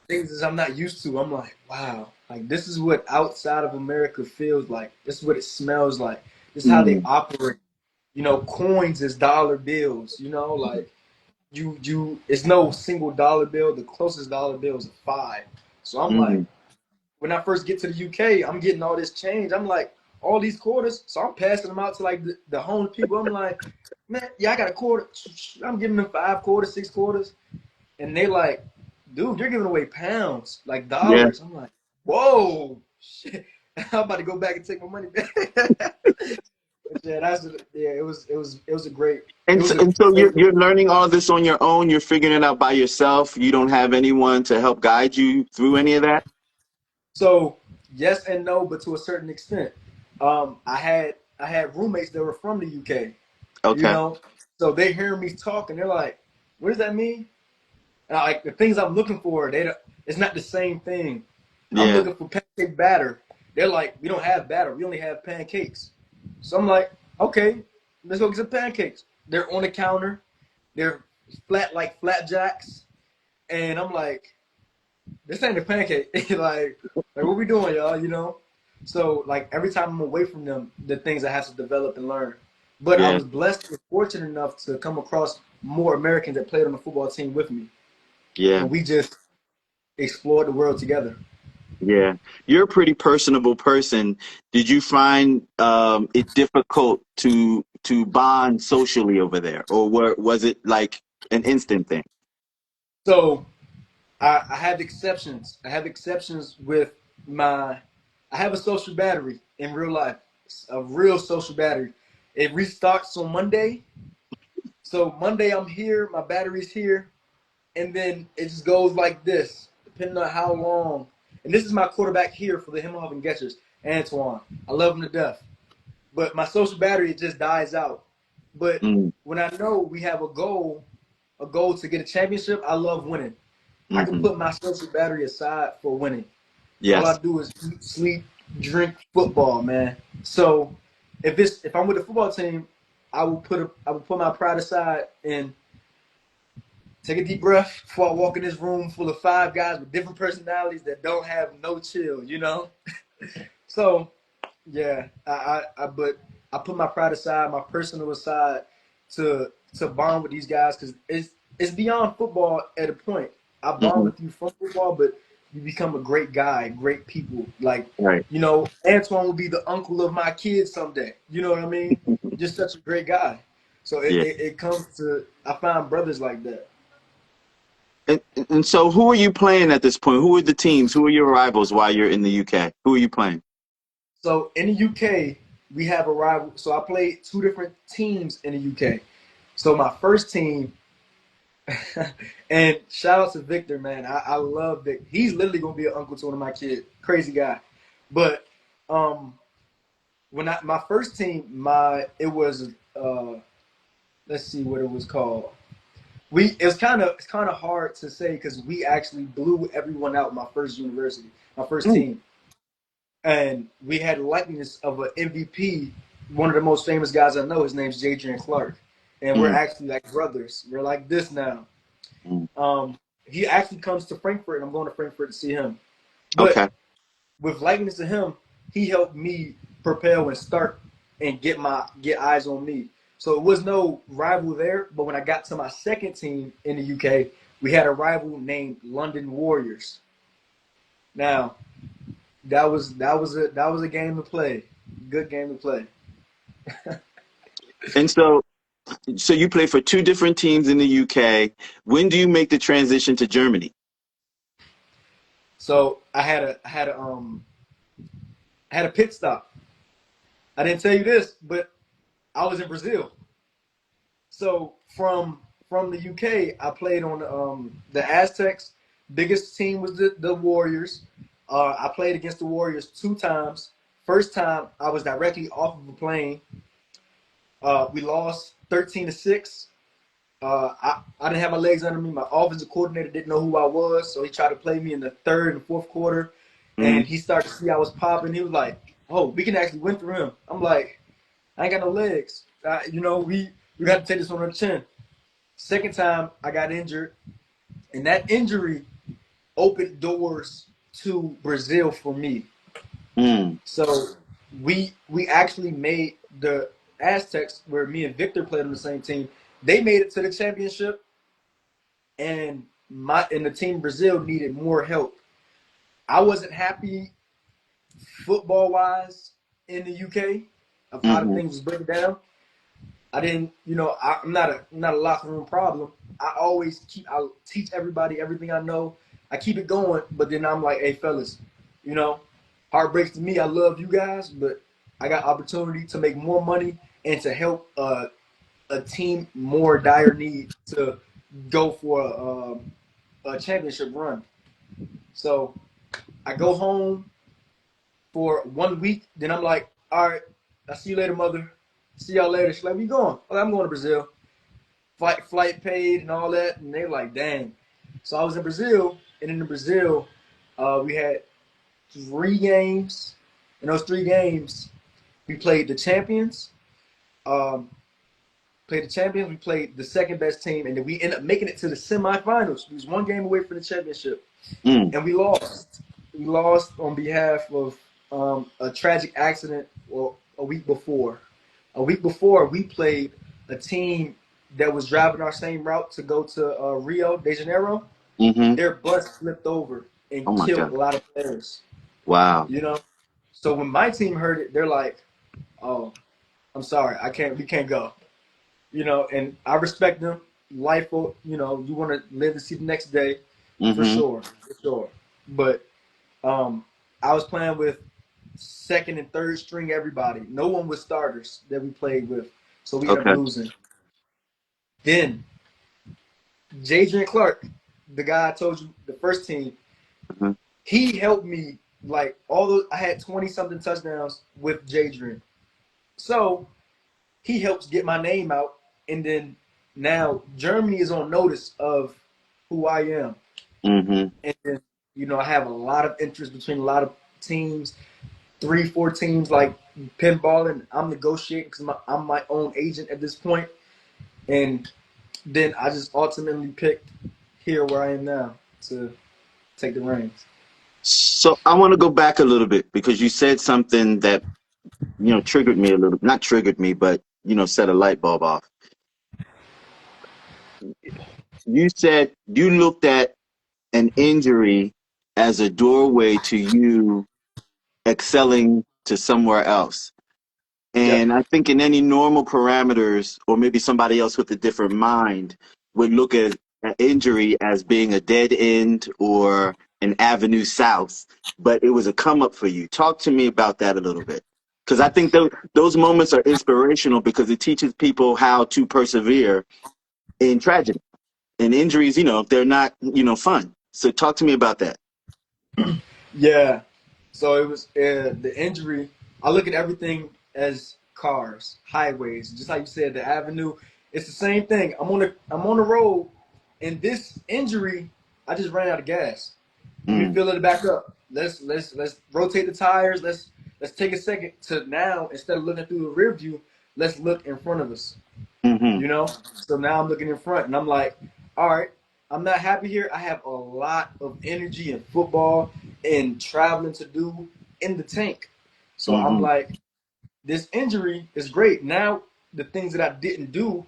things that I'm not used to. I'm like, wow, like this is what outside of America feels like. This is what it smells like. This is how they Mm. operate. Coins is dollar bills. Like it's no single dollar bill. The closest dollar bill is a five. So I'm like, Mm. when I first get to the UK, I'm getting all this change. I'm like, all these quarters. So I'm passing them out to like the homeless people. I'm like, man, yeah, I got a quarter. I'm giving them 5 quarters, 6 quarters. And they like, dude, you're giving away pounds, like Yeah. dollars. I'm like, whoa, shit. I'm about to go back and take my money back. Yeah, it was a great it And was so, a and so great. you're learning all this on your own. You're figuring it out by yourself. You don't have anyone to help guide you through any of that. So yes and no, but to a certain extent. I had roommates that were from the UK, you Okay. know, so they hear me talk and they're like, "What does that mean?" And like the things I'm looking for, it's not the same thing. I'm Yeah. looking for pancake batter. They're like, "We don't have batter. We only have pancakes." So I'm like, "Okay, let's go get some pancakes." They're on the counter. They're flat like flapjacks, and I'm like, this ain't a pancake. like what we doing, y'all? So like every time I'm away from them, the things I have to develop and learn. But I Yeah. was blessed and fortunate enough to come across more Americans that played on the football team with me, Yeah. and we just explored the world together. Yeah. You're a pretty personable person. Did you find it difficult to bond socially over there, or was it like an instant thing? So I have exceptions. I have exceptions with my. I have a social battery in real life, a real social battery. It restarts on Monday. So Monday I'm here, my battery's here, and then it just goes like this, depending on how long. And this is my quarterback here for the Himmelhoff Getchers, Antoine. I love him to death. But my social battery, it just dies out. But Mm. when I know we have a goal to get a championship, I love winning. I can Hmm. put my social battery aside for winning. All I Yes. do is eat, sleep, drink football, man. So if I'm with the football team, I will put my pride aside and take a deep breath before I walk in this room full of five guys with different personalities that don't have no chill. So yeah, but I put my pride aside, my personal aside, to bond with these guys because it's beyond football at a point. I bond Hmm. with you from football, but you become a great guy, great people. Like, Right. Antoine will be the uncle of my kids someday. You know what I mean? Just such a great guy. So it, Yeah. it, it comes to I find brothers like that. And so, who are you playing at this point? Who are the teams? Who are your rivals while you're in the UK? Who are you playing? So in the UK, we have a rival. So I played two different teams in the UK. So my first team, and shout out to Victor, man. I love Victor. He's literally gonna be an uncle to one of my kids. Crazy guy. But um, my first team, it was let's see what it was called. it's kind of hard to say because we actually blew everyone out my first university, my first Mm, team, and we had a likeness of an MVP, one of the most famous guys I know. His name's Jadrian Clark, and we're mm, actually like brothers. We're like this now. mm. He actually comes to Frankfurt, and I'm going to Frankfurt to see him. But Okay. with likeness to him, he helped me propel and start and get eyes on me. So it was no rival there. But when I got to my second team in the UK, we had a rival named London Warriors. Now that was a game to play, good game to play. And so you play for two different teams in the UK. When do you make the transition to Germany? So I had a pit stop. I didn't tell you this, but I was in Brazil. So from the UK, I played on the Aztecs. Biggest team was the Warriors. I played against the Warriors two times. First time I was directly off of a plane. We lost 13-6. I didn't have my legs under me. My offensive coordinator didn't know who I was, so he tried to play me in the third and fourth quarter. Mm-hmm. And he started to see I was popping. He was like, "Oh, we can actually win through him." I'm like, "I ain't got no legs. We got to take this on the chin." Second time I got injured, and that injury opened doors to Brazil for me. Mm, So we actually made the Aztecs, where me and Victor played on the same team. They made it to the championship, and the team Brazil needed more help. I wasn't happy football wise in the UK of how the mm-hmm. things was breaking down. I didn't, I'm not a locker room problem. I teach everybody everything I know. I keep it going, but then I'm like, hey fellas, you know, heartbreaks to me. I love you guys, but I got opportunity to make more money and to help a team more dire need to go for a championship run. So I go home for 1 week. Then I'm like, all right, I'll see you later, mother. See y'all later. She's like, where you going? Like, I'm going to Brazil. Flight paid and all that. And they're like, dang. So I was in Brazil, and in Brazil, we had 3 games. In those 3 games, we played the champions. Um, we played the second best team, and then we ended up making it to the semifinals. We was 1 game away from the championship, Mm, and we lost. We lost on behalf of a tragic accident. Well, a week before. A week before, we played a team that was driving our same route to go to Rio de Janeiro. mm-hmm. Their bus flipped over and Oh my killed God. a lot of players. Wow. You know, so when my team heard it, they're like, "Oh, I'm sorry, we can't go." And I respect them. Life, you want to live to see the next day, for Mm-hmm. sure, for sure. But um, I was playing with second and third string everybody. No one was starters that we played with, so we ended up Okay. losing. Then Jadrian Clark, the guy I told you, the first team, Mm-hmm. he helped me like all those. I had 20 something touchdowns with Jadrian, so he helps get my name out, and then now Germany is on notice of who I am, Mm-hmm. and then, I have a lot of interest between a lot of teams, 3, 4 teams like pinballing. I'm negotiating because I'm my own agent at this point, and then I just ultimately picked here where I am now to take the reins. So I want to go back a little bit because you said something that, triggered me a little, not triggered me, but, set a light bulb off. You said you looked at an injury as a doorway to you excelling to somewhere else. Yep. And I think in any normal parameters, or maybe somebody else with a different mind would look at an injury as being a dead end or an avenue south, but it was a come up for you. Talk to me about that a little bit. Because I think those moments are inspirational because it teaches people how to persevere in tragedy and injuries, they're not, fun. So talk to me about that. Yeah. So it was the injury. I look at everything as cars, highways, just like you said, the avenue. It's the same thing. I'm on the road. And this injury, I just ran out of gas. Let me Mm. fill it back up. Let's rotate the tires. Let's take a second to now, instead of looking through the rear view, let's look in front of us. Mm-hmm. You know? So now I'm looking in front and I'm like, all right, I'm not happy here. I have a lot of energy and football and traveling to do in the tank. So I'm Mm-hmm. like, this injury is great. Now the things that I didn't do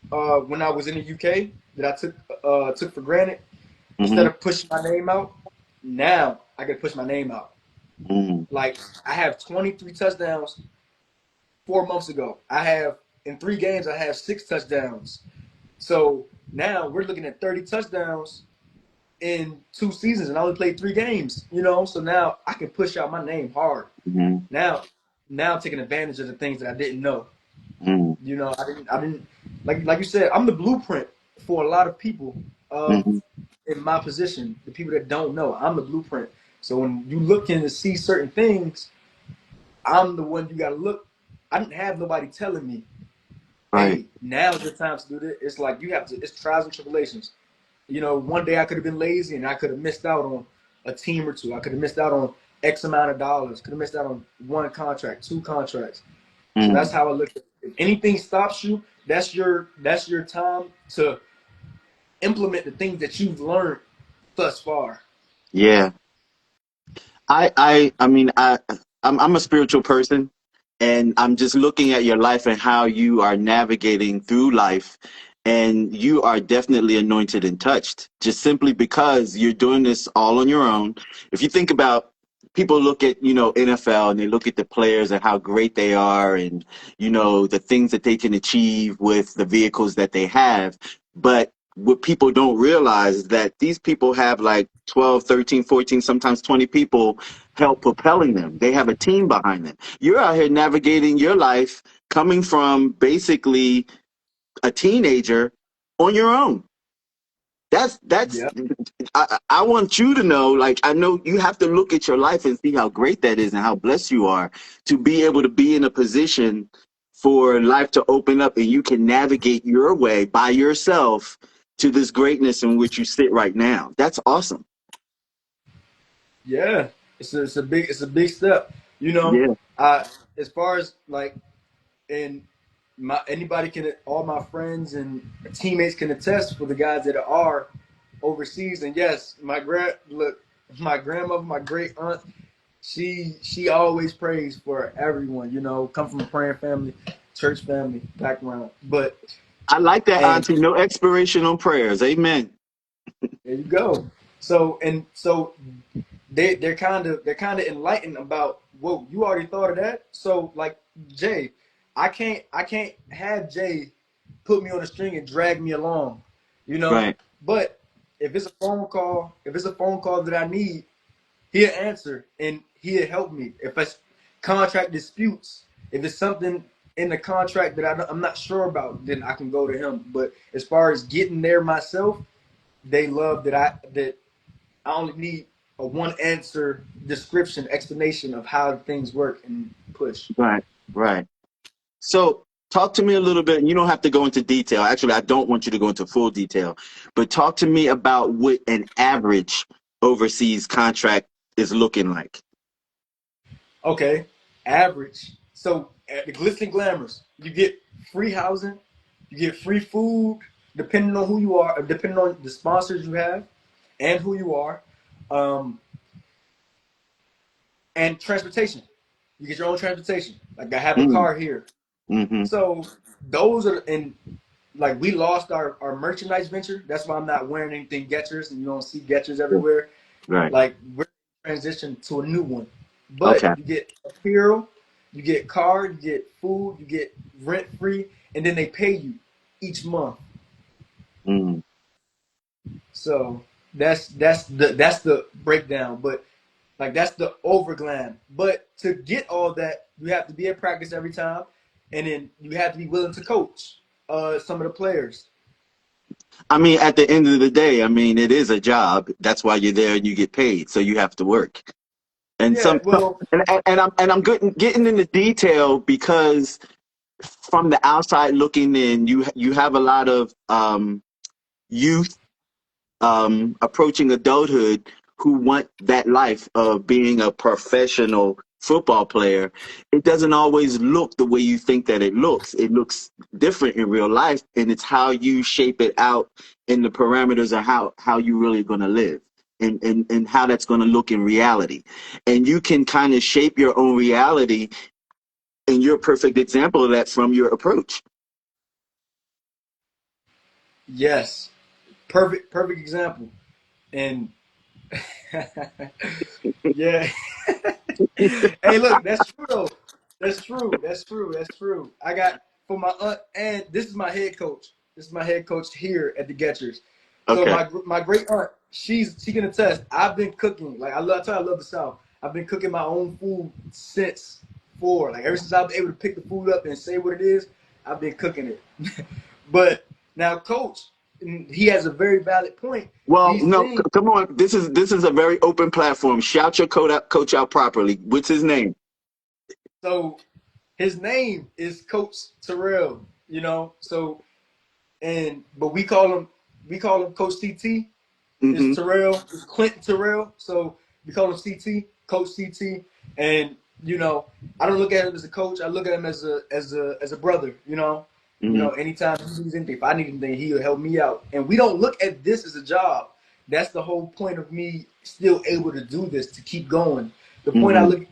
when I was in the UK that I took for granted, instead Mm-hmm. of pushing my name out, now I can push my name out. Mm. Like I have 23 touchdowns 4 months ago. I have in 3 games I have 6 touchdowns. So now we're looking at 30 touchdowns in 2 seasons, and I only played 3 games. You know, so now I can push out my name hard. Mm-hmm. Now, now I'm taking advantage of the things that I didn't know. Mm. You know, I didn't like you said. I'm the blueprint for a lot of people of Mm-hmm. in my position. The people that don't know, I'm the blueprint. So when you look in to see certain things, I'm the one you got to look. I didn't have nobody telling me, Right. "Hey, now's the time to do this." It's like you have to. It's trials and tribulations. You know, one day I could have been lazy and I could have missed out on a team or two. I could have missed out on X amount of dollars. Could have missed out on one contract, 2 contracts. So Mm. that's how I look at it. If anything stops you, that's your time to implement the things that you've learned thus far. Yeah. I'm a spiritual person, and I'm just looking at your life and how you are navigating through life, and you are definitely anointed and touched, just simply because you're doing this all on your own. If you think about, people look at, NFL, and they look at the players and how great they are, and the things that they can achieve with the vehicles that they have, but what people don't realize is that these people have like 12, 13, 14, sometimes 20 people help propelling them. They have a team behind them. You're out here navigating your life, coming from basically a teenager on your own. That's Yeah. I want you to know, like, I know you have to look at your life and see how great that is and how blessed you are to be able to be in a position for life to open up and you can navigate your way by yourself to this greatness in which you sit right now. That's awesome. Yeah. It's a big step. You know, Yeah. I as far as like and my anybody can all my friends and teammates can attest for the guys that are overseas. And yes, my grandmother, my great aunt, she always prays for everyone. You know, come from a praying family, church family background. But I like that, and Auntie. No expiration on prayers. Amen. there you go. So they're kind of enlightened about, whoa, you already thought of that. So like Jay, I can't have Jay put me on a string and drag me along, you know. Right. But if it's a phone call that I need, he'll answer and he'll help me. If it's contract disputes, if it's something in the contract that I'm not sure about, then I can go to him. But as far as getting there myself, they love that I only need a one answer description, explanation of how things work and push. Right. Right. So talk to me a little bit, and you don't have to go into detail. Actually, I don't want you to go into full detail, but talk to me about what an average overseas contract is looking like. Okay, average. So at the glitz and glamours, you get free housing, you get free food, depending on who you are, depending on the sponsors you have, and who you are, um, and transportation. You get your own transportation. Like I have a Mm, car here, mm-hmm. so those are and like we lost our merchandise venture. That's why I'm not wearing anything Getchers, and you don't see Getchers everywhere. Right. Like we're transitioning to a new one, but Okay. you get apparel, you get car, you get food, you get rent free, and then they pay you each month. Mm. So that's the breakdown. But like that's the overglam. But to get all that, you have to be at practice every time, and then you have to be willing to coach some of the players. I mean, at the end of the day, I mean, it is a job. That's why you're there and you get paid, so you have to work. And Yeah, well, I'm getting into detail because from the outside looking in, you have a lot of youth approaching adulthood who want that life of being a professional football player, it doesn't always look the way you think that it looks. It looks different in real life, and it's how you shape it out in the parameters of how you really going to live. And how that's going to look in reality. And you can kind of shape your own reality, and you're a perfect example of that from your approach. Yes, perfect example. And yeah. Hey, look, that's true though. That's true. That's true. That's true. I got for my aunt, and this is my head coach. This is my head coach here at the Getchers. So Okay. my great aunt, she can attest. I've been cooking. Like I love the South. I've been cooking my own food since ever since I was able to pick the food up and say what it is. I've been cooking it. But now, coach, he has a very valid point. Well, These no, things. come on. This is a very open platform. Shout your coach out properly. What's his name? So his name is Coach Terrell. So but we call him Coach CT. It's Mm-hmm. Terrell, it's Clinton Terrell. So we call him CT, Coach CT. And I don't look at him as a coach. I look at him as a brother. Mm-hmm. Anytime he needs anything, if I need anything, he'll help me out. And we don't look at this as a job. That's the whole point of me still able to do this, to keep going. The point Mm-hmm.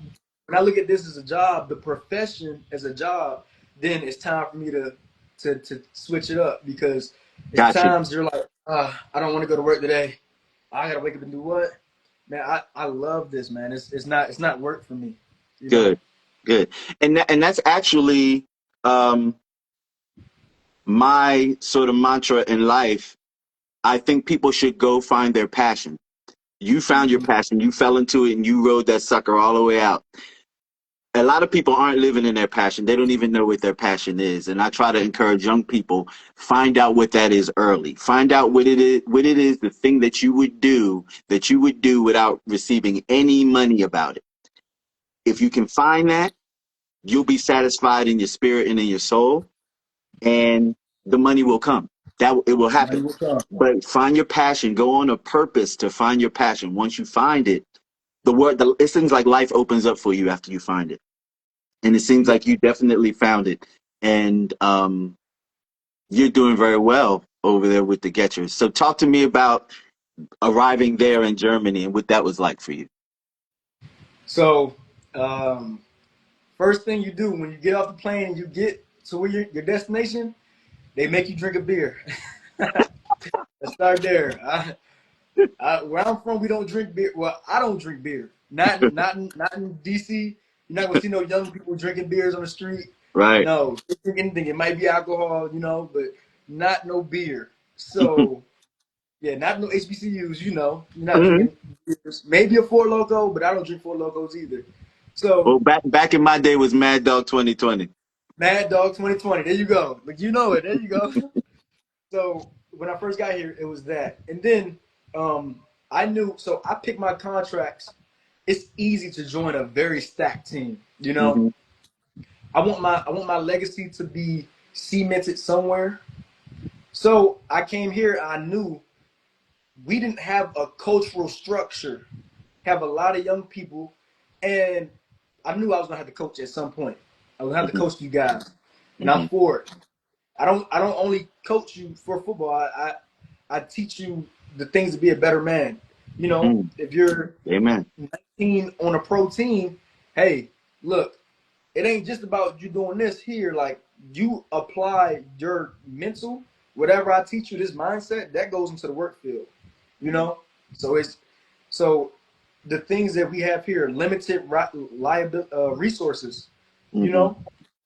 when I look at this as a job, the profession as a job, then it's time for me to switch it up, because it's Got you. times you're like, I don't want to go to work today. I gotta wake up and do what? Man, I love this, man. It's not work for me. You know. Good. Good. And that's actually um, my sort of mantra in life. I think people should go find their passion. You found your Mm-hmm. passion. You fell into it, and you rode that sucker all the way out. A lot of people aren't living in their passion. They don't even know what their passion is. And I try to encourage young people, find out what that is early. Find out what it is, the thing that you would do without receiving any money about it. If you can find that, you'll be satisfied in your spirit and in your soul, and the money will come. That it will Money happen. will come. But find your passion. Go on a purpose to find your passion. Once you find it, it seems like life opens up for you after you find it. And it seems Yeah. like you definitely found it, and you're doing very well over there with the Getchers. So talk to me about arriving there in Germany and what that was like for you. So, um, first thing you do when you get off the plane and you get to where your destination, they make you drink a beer. Let's start there. Where I'm from, we don't drink beer. Well, I don't drink beer. Not in DC. You're not gonna see no young people drinking beers on the street. Right. No, they drink anything. It might be alcohol, but not no beer. So yeah, not no HBCUs. You're not Mhm. drinking beers. Maybe a Four Loco, but I don't drink Four Locos either. So Well, back in my day was Mad Dog 2020. Mad Dog 2020. There you go. Like you know it. There you go. So when I first got here, it was that, and then I knew. So I picked my contracts. It's easy to join a very stacked team. Hmm. I want my legacy to be cemented somewhere. So I came here. I knew we didn't have a cultural structure. Have a lot of young people, and I knew I was gonna have to coach at some point. I was gonna have to Hmm. coach you guys, and I'm Hmm. for it. I don't only coach you for football. I teach you the things to be a better man. Hmm. If you're Amen. 19 on a pro team, hey, look, it ain't just about you doing this here. Like you apply your mental, whatever I teach you, this mindset that goes into the work field. You know, so so the things that we have here, limited resources. You Hmm. know,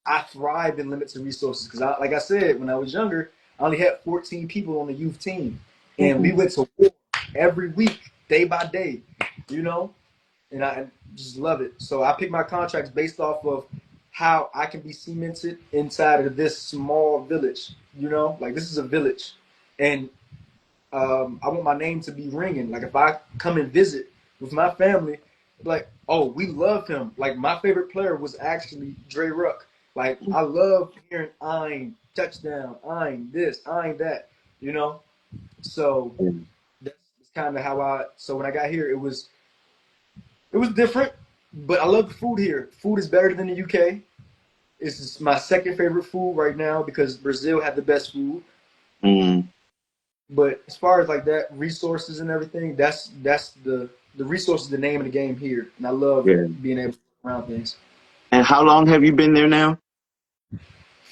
I thrive in limited resources because, like I said, when I was younger, I only had 14 people on the youth team, and we Hmm. went to war every week, day by day. You know, and I just love it. So I pick my contracts based off of how I can be cemented inside of this small village. Like this is a village, and I want my name to be ringing. Like if I come and visit with my family, like, oh, we love him. Like my favorite player was actually Dre Ruck. Like I love hearing "Ein touchdown, Ein this, Ein that." You know. So that's kind of how I. So when I got here, it was different, but I love the food here. Food is better than the UK. It's my second favorite food right now because Brazil had the best food. Mm, But as far as like that, resources and everything, that's the resources, the name of the game here, and I love yeah. being able to get around things. And how long have you been there now?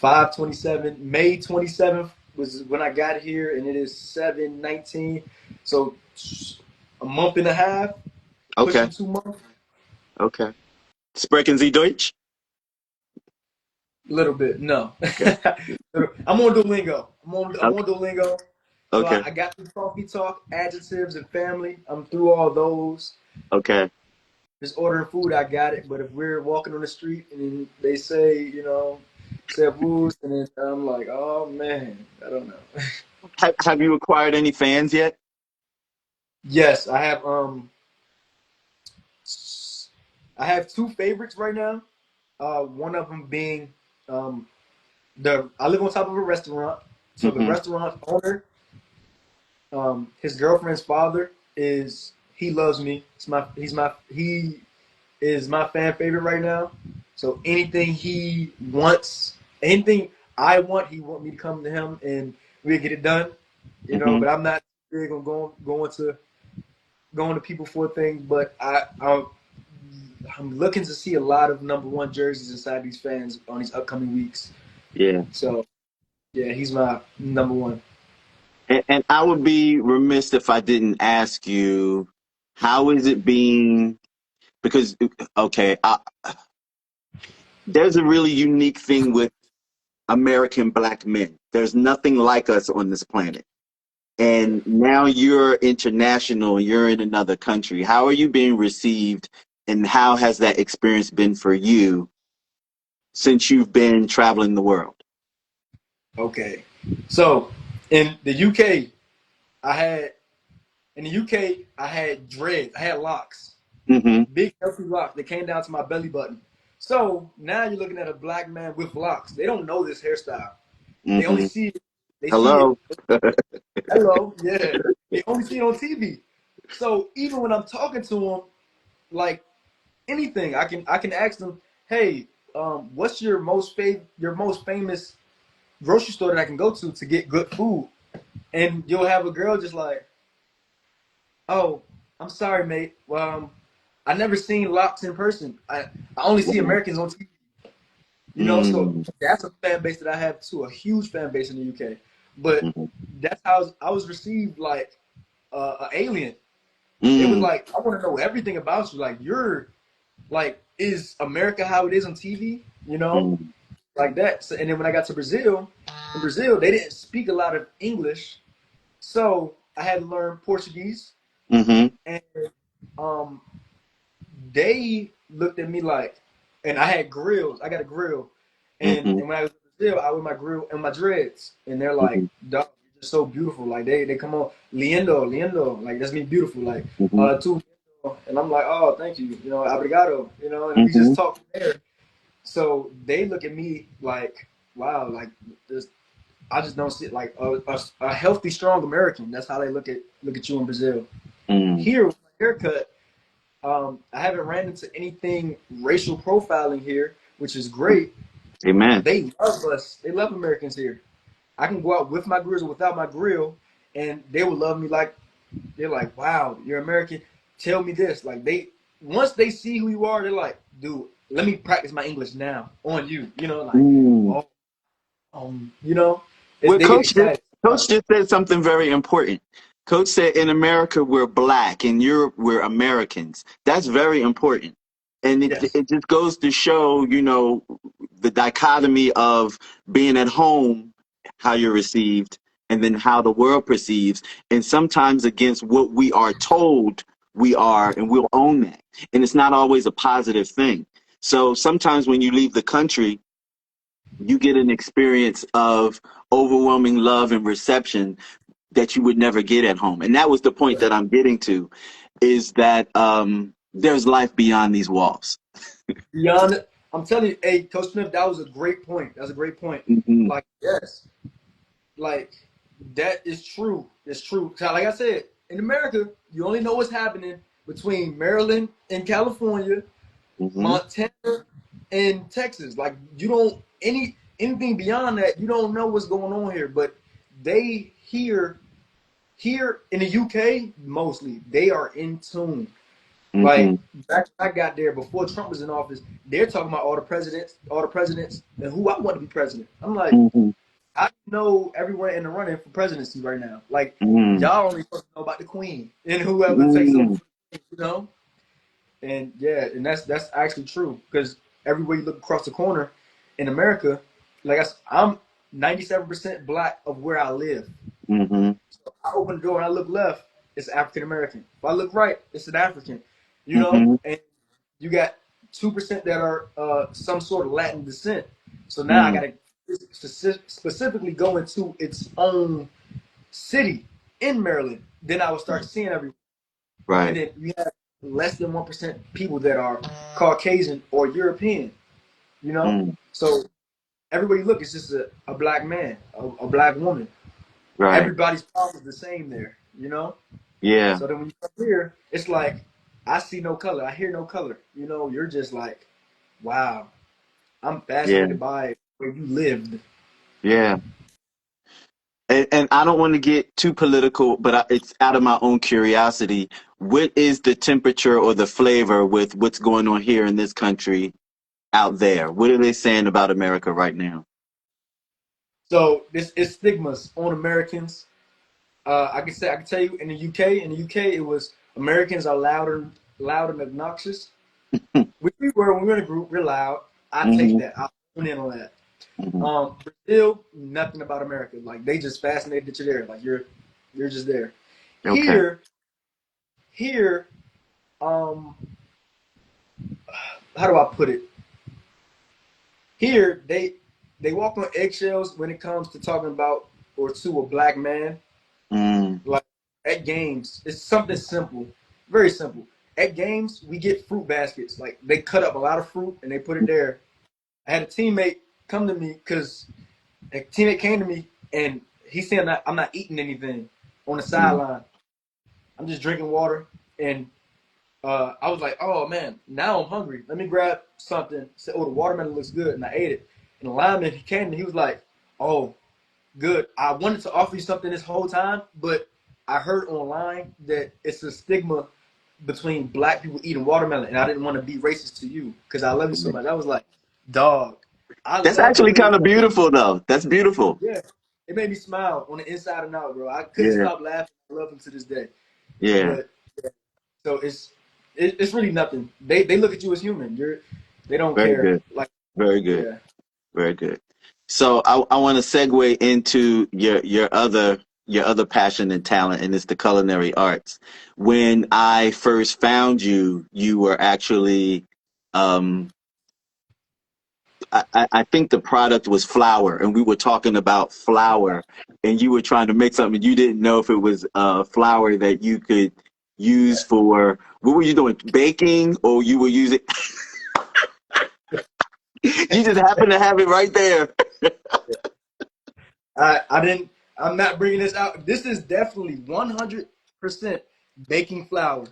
5/27, May 27th was when I got here, and it is 7/19. So a month and a half, Okay. pushing 2 months. Okay. Sprechen Sie Deutsch? A little bit, no. Okay. I'm on Duolingo. I'm Okay. on Duolingo. So Okay. I got through coffee talk, adjectives, and family. I'm through all those. Okay. Just ordering food, I got it. But if we're walking on the street and then they say, servus, and then I'm like, oh man, I don't know. Have you acquired any fans yet? Yes, I have two favorites right now. One of them being the I live on top of a restaurant, so the Mm-hmm. restaurant owner, his girlfriend's father is he loves me. He is my fan favorite right now. So anything he wants, anything I want, he want me to come to him and we get it done. Mm-hmm. But I'm not big on going to people for things. But I'm looking to see a lot of number one jerseys inside these fans on these upcoming weeks. Yeah. So yeah, he's my number one. And I would be remiss if I didn't ask you, how is it being? Because okay, there's a really unique thing with American black men. There's nothing like us on this planet. And now you're international, you're in another country. How are you being received, and how has that experience been for you since you've been traveling the world? Okay, so in the UK, I had I had dreads. I had locks. Mm-hmm. Big healthy locks that came down to my belly button. So now you're looking at a black man with locks. They don't know this hairstyle. They only Mm-hmm. see it. They see it. Hello. Hello, yeah. They only see it on TV. So even when I'm talking to them, like anything, I can ask them, hey, what's your most famous grocery store that I can go to get good food? And you'll have a girl just like, oh, I'm sorry, mate. I never seen locks in person. I only see Wow. Americans on TV. So Mm-hmm. that's a fan base that I have too, a huge fan base in the UK. But that's how I was received like an alien. They was Mm-hmm. like, I want to know everything about you. Like you're like, is America how it is on TV? Like that. So, and then when I got to Brazil, in Brazil they didn't speak a lot of English, so I had to learn Portuguese. Mm-hmm. And um, they looked at me like, and I had grills. I got a grill, and Mm-hmm. and when I was in Brazil, I with my grill and my dreads, and they're like, Mm-hmm. "Dog, you're just so beautiful." Like they come on, lindo, lindo, like that's me beautiful, like Mm-hmm. too. And I'm like, "Oh, thank you, obrigado," and we just Mm-hmm. talk from there. So they look at me like, "Wow, like this." I just don't see like a healthy, strong American. That's how they look at you in Brazil. Mm-hmm. Here with my haircut, I haven't ran into anything racial profiling here, which is great. Amen. They love us. They love Americans here. I can go out with my grills or without my grill, and they will love me like they're like, "Wow, you're American. Tell me this." Like once they see who you are, they're like, "Dude, let me practice my English now on you." Like, Mm. oh, Well, they get excited. Coach just said something very important. Coach said in America we're black, in Europe we're Americans. That's very important, and Yes. it just goes to show, the dichotomy of being at home, how you're received, and then how the world perceives, and sometimes against what we are told we are, and we'll own that. And it's not always a positive thing. So sometimes when you leave the country, you get an experience of overwhelming love and reception that you would never get at home. And that was the point that I'm getting to, is that there's life beyond these walls. Beyond, I'm telling you, hey, Coach Smith, that was a great point. That's a great point. Hmm. Like, yes, like That is true. It's true. Like I said, in America, you only know what's happening between Maryland and California, Mm-hmm. Montana and Texas. Like you don't anything beyond that, you don't know what's going on here. But they here in the UK mostly they are in tune. Mm-hmm. Like back when I got there before Trump was in office, they're talking about all the presidents, and who I want to be president. I'm like, Mm-hmm. I know everyone in the running for presidency right now. Like Mm-hmm. y'all only supposed to know about the queen and whoever takes over, Mm-hmm. you know. And yeah, and that's actually true because everywhere you look across the corner in America, like I'm 97% black of where I live. Mm-hmm. So I open the door and I look left, it's African American. If I look right, it's an African. You know, Mm-hmm. and you got 2% that are some sort of Latin descent. So now I Mm-hmm. got to specifically go into its own city in Maryland. Then I would start seeing everyone. And Right. then you have less than 1% people that are Caucasian or European. You know, Mm. so everybody look, it's just a black man, a black woman. Right. Everybody's problem is the same there. You know. Yeah. So then when you come here, it's like I see no color, I hear no color. You know, you're just like, wow, I'm Yeah. fascinated by where you lived. Yeah. And I don't want to get too political, but it's out of my own curiosity. What is the temperature or the flavor with what's going on here in this country out there? What are they saying about America right now? So this is stigmas on Americans. I can tell you in the UK. In the UK, it was Americans are loud and obnoxious. Which we were when we were in a group. We're loud. I take Mm-hmm. that. I tune in on that. Mm-hmm. Brazil, nothing about America. Like they just fascinated that you're there. Like you're just there. Okay. Here, um, how do I put it? Here, they walk on eggshells when it comes to talking about or to a black man. Mm. Like at games, it's something simple, very simple. At games, we get fruit baskets. Like they cut up a lot of fruit and they put it there. I had a teammate come to me because a teammate came to me and he said I'm not eating anything on the Mm. sideline. I'm just drinking water. And I was like, oh man, now I'm hungry. Let me grab something. Said, oh, the watermelon looks good, and I ate it. And the lineman, he came and he was like, oh, good. I wanted to offer you something this whole time, but I heard online that it's a stigma between black people eating watermelon, and I didn't want to be racist to you because I love you so much. I was like, dog, I That's love the actually way kind of you eat. beautiful, though. That's beautiful. Yeah, it made me smile on the inside and out, bro. I couldn't Yeah. stop laughing. I love him to this day. Yeah. But so it's really nothing. They look at you as human. They don't Very care. good. Like Very good. yeah. Very good. So I want to segue into your other passion and talent, and it's the culinary arts. When I first found you, you were actually, um, I think the product was flour, and we were talking about flour, and you were trying to make something. You didn't know if it was flour that you could use for what were you doing, baking, or you were using. You just happened to have it right there. I didn't. I'm not bringing this out. This is definitely 100% baking flour,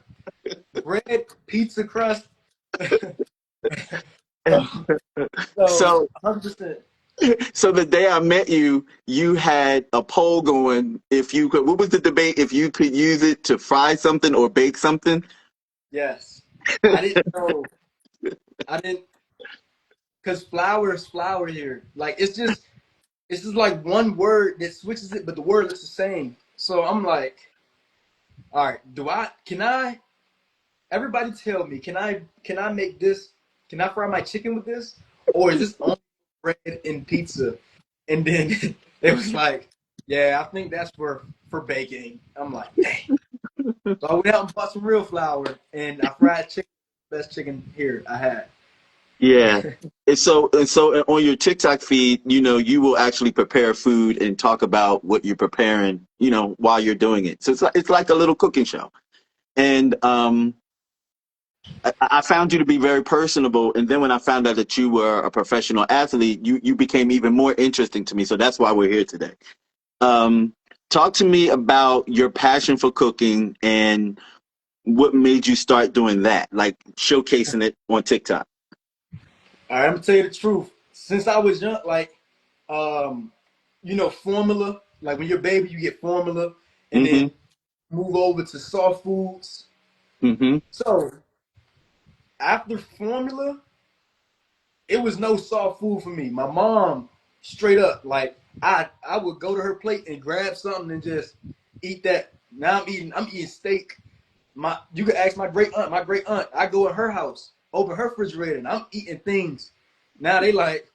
bread, pizza crust. so so So 100%. So the day I met you, you had a poll going if you could, what was the debate? If you could use it to fry something or bake something? Yes, I didn't know. I didn't because flour is flour here. Like it's just like one word that switches it, but the word looks the same. So I'm like, all right, can I everybody tell me, can I make this? Can I fry my chicken with this? Or is this only bread and pizza? And then it was like, yeah, I think that's for baking. I'm like, dang. So I went out and bought some real flour and I fried chicken, best chicken here I had. Yeah. And so on your TikTok feed, you will actually prepare food and talk about what you're preparing, while you're doing it. So it's like a little cooking show. And I found you to be very personable. And then when I found out that you were a professional athlete, you became even more interesting to me. So that's why we're here today. Um, Talk to me about your passion for cooking and what made you start doing that, like showcasing it on TikTok. All right, I'm gonna tell you the truth. Since I was young, like, formula. Like when you're a baby, you get formula, and Mm-hmm. then move over to soft foods. Mm-hmm. So after formula, it was no soft food for me. My mom, straight up, like I would go to her plate and grab something and just eat that. Now I'm eating steak. You could ask my great aunt. My great aunt, I go in her house, open her refrigerator, and I'm eating things. Now they like,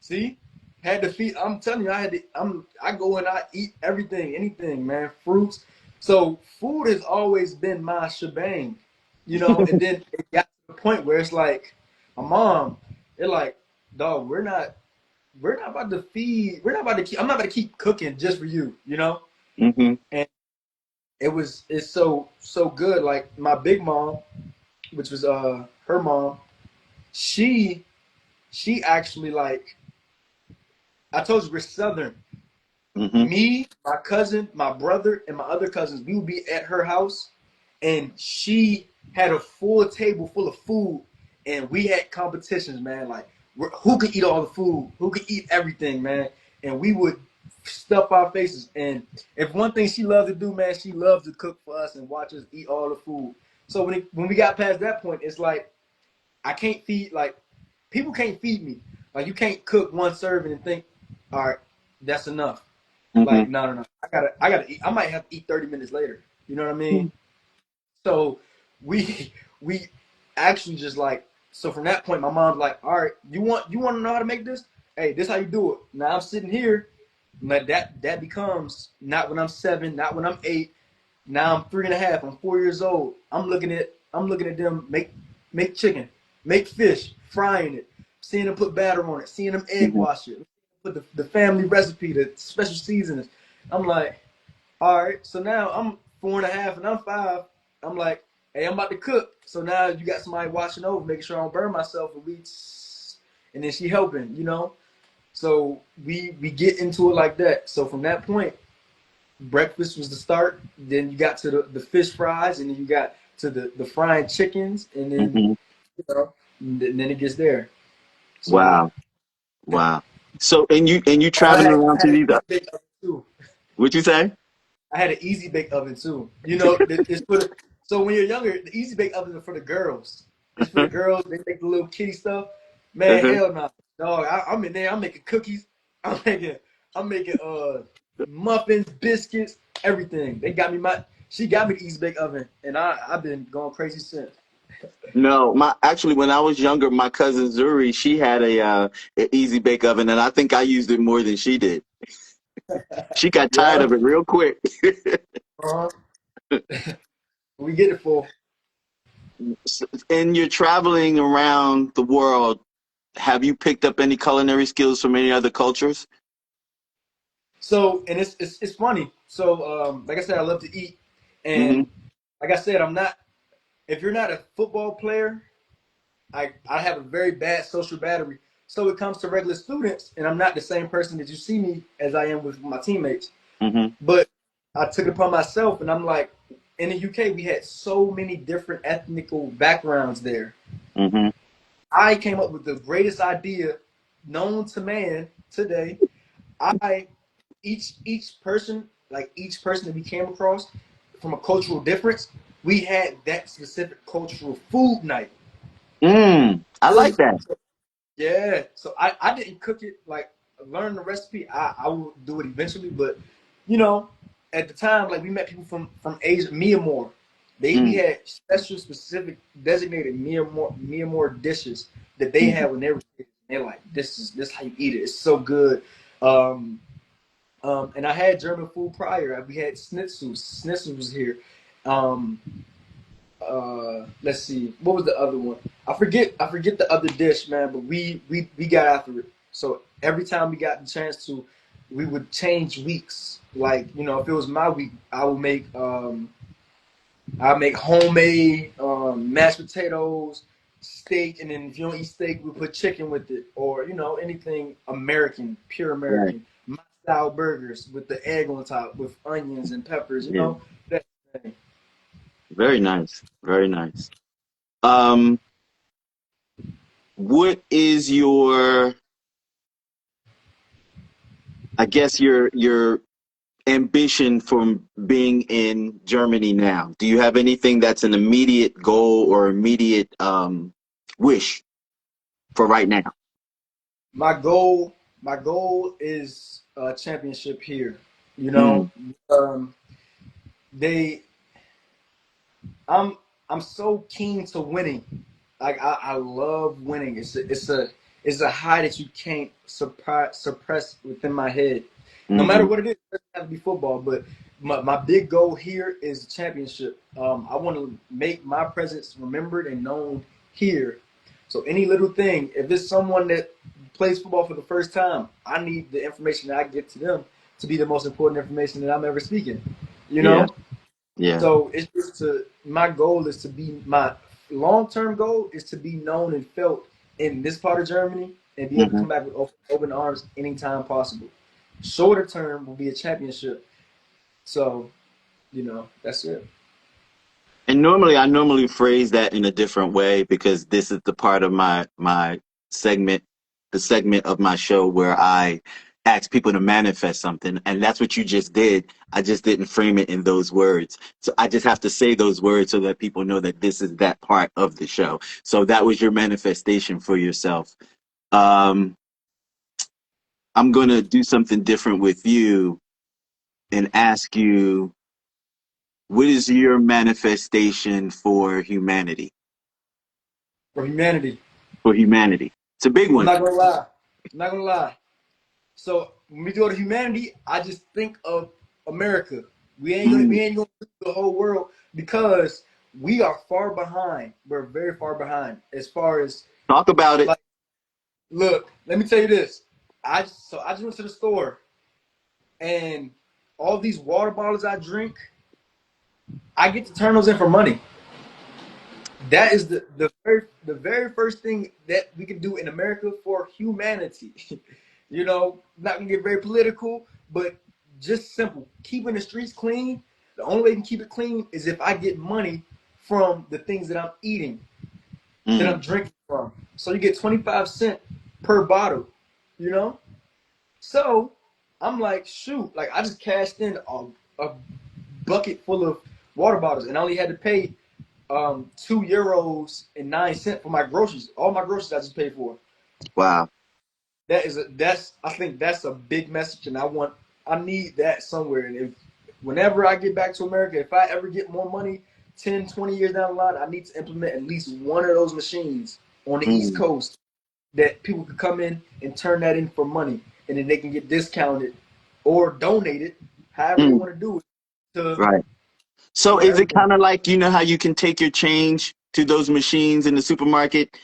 see, had to feed. I'm telling you, I go and I eat everything, anything, man, fruits. So food has always been my shebang, and then it got to the point where it's like, my mom, they're like, dog, we're not about to feed, we're not about to keep, I'm not about to keep cooking just for you. Mm-hmm. And it's so good. Like my big mom, which was her mom, she actually, like I told you, we're Southern. Mm-hmm. Me, my cousin, my brother, and my other cousins, we would be at her house, and she had a full table full of food, and we had competitions, man. Like, who could eat all the food? Who could eat everything, man? And we would stuff our faces. And if one thing she loved to do, man, she loved to cook for us and watch us eat all the food. So when we got past that point, it's like I can't feed, like, people can't feed me. Like, you can't cook one serving and think, all right, that's enough. Mm-hmm. Like, no. I gotta eat. I might have to eat 30 minutes later. You know what I mean? So we actually just, like, so from that point, my mom's like, all right, you want to know how to make this? Hey, this how you do it. Now I'm sitting here, like that becomes not when I'm 7, not when I'm 8. Now I'm 3.5. I'm 4 years old. I'm looking at them make chicken, make fish, frying it, seeing them put batter on it, seeing them egg Mm-hmm. wash it, put the family recipe, the special seasonings. I'm like, all right. So now I'm 4.5 and I'm 5. I'm like, hey, I'm about to cook. So now you got somebody watching over, making sure I don't burn myself, and then she helping. So we get into it like that. So from that point, breakfast was the start. Then you got to the fish fries, and then you got to the frying chickens, and then Mm-hmm. and then it gets there. So Wow. Wow. So and you I traveling had around I to had an these easy bake oven too. what'd you say? I had an easy bake oven too. It's for so when you're younger, the easy bake oven is for the girls. It's for the Uh-huh. girls. They make the little kitty stuff. Man, Uh-huh. hell no, dog. I'm in there. I'm making cookies. I'm making muffins, biscuits, everything. She got me the easy bake oven, and I've been going crazy since. No, my actually when I was younger, my cousin Zuri, she had a easy bake oven, and I think I used it more than she did. She got tired Yeah, of it real quick. uh, we get it for. And you're traveling around the world. Have you picked up any culinary skills from any other cultures? So, and it's funny. So, like I said, I love to eat, Mm-hmm. and like I said, I'm not. If you're not a football player, I have a very bad social battery. So it comes to regular students, and I'm not the same person that you see me as I am with my teammates. Mm-hmm. But I took it upon myself, and I'm like, in the UK, we had so many different ethnical backgrounds there. Mm-hmm. I came up with the greatest idea known to man today. I each person that we came across from a cultural difference, we had that specific cultural food night. I like that. Yeah, so I didn't cook it, like, learn the recipe. I will do it eventually, but you know, at the time, like, we met people from Asia, Myanmar. We Mm. had special, specific, designated Myanmar dishes that they Mm-hmm. had when they were kids. They're like, this is how you eat it. It's so good. Um, and I had German food prior. We had schnitzel. Schnitzel was here. Um, let's see, what was the other one? I forget the other dish, man, but we got after it. So every time we got the chance to, we would change weeks. Like, if it was my week, I make homemade mashed potatoes, steak, and then if you don't eat steak, we put chicken with it, or anything American, pure Right. American. style burgers with the egg on top with onions and peppers. You Yeah. know that thing. Very nice. Very nice. Um, what is your, I guess your ambition from being in Germany now? Do you have anything that's an immediate goal or immediate wish for right now? My goal is a championship here. You know, Mm, um, they I'm I'm so keen to winning. Like I love winning. It's a high that you can't suppress within my head. No matter hmm what it is, it doesn't have to be football. But my big goal here is the championship. I want to make my presence remembered and known here. So any little thing, if it's someone that plays football for the first time, I need the information that I get to them to be the most important information that I'm ever speaking. You Yeah, know? yeah. So it's just to my goal is to be my long term goal is to be known and felt in this part of Germany and be able to hmm come back with open arms anytime possible. Shorter term will be a championship. So, that's it. And I normally phrase that in a different way because this is the part of my segment, the segment of my show where I ask people to manifest something, and that's what you just did. I just didn't frame it in those words, so I just have to say those words so that people know that this is that part of the show. So that was your manifestation for yourself. Um, I'm gonna do something different with you and ask you, what is your manifestation for humanity? For humanity. For humanity. It's a big I'm one. not gonna lie. I'm not gonna lie. So when we go to humanity, I just think of America. We Mm. ain't gonna do the whole world because we are far behind. We're very far behind as far as Talk about it. like look, let me tell you this. I just went to the store and all these water bottles I drink, I get to turn those in for money. That is the very first thing that we can do in America for humanity. Not gonna get very political, but just simple. Keeping the streets clean. The only way you can keep it clean is if I get money from the things that I'm eating, that I'm Mm. drinking from. So you get 25 cents per bottle, you know? So I'm like, shoot, like I just cashed in a bucket full of water bottles and I only had to pay €2.09 for my groceries. All my groceries I just paid for. Wow. That's I think that's a big message and I need that somewhere. And if whenever I get back to America, if I ever get more money 10, 20 years down the line, I need to implement at least one of those machines on the East Mm. Coast that people could come in and turn that in for money, and then they can get discounted or donated, however they Mm. want to do it, to Right. So is it everything. kind of like, how you can take your change to those machines in the supermarket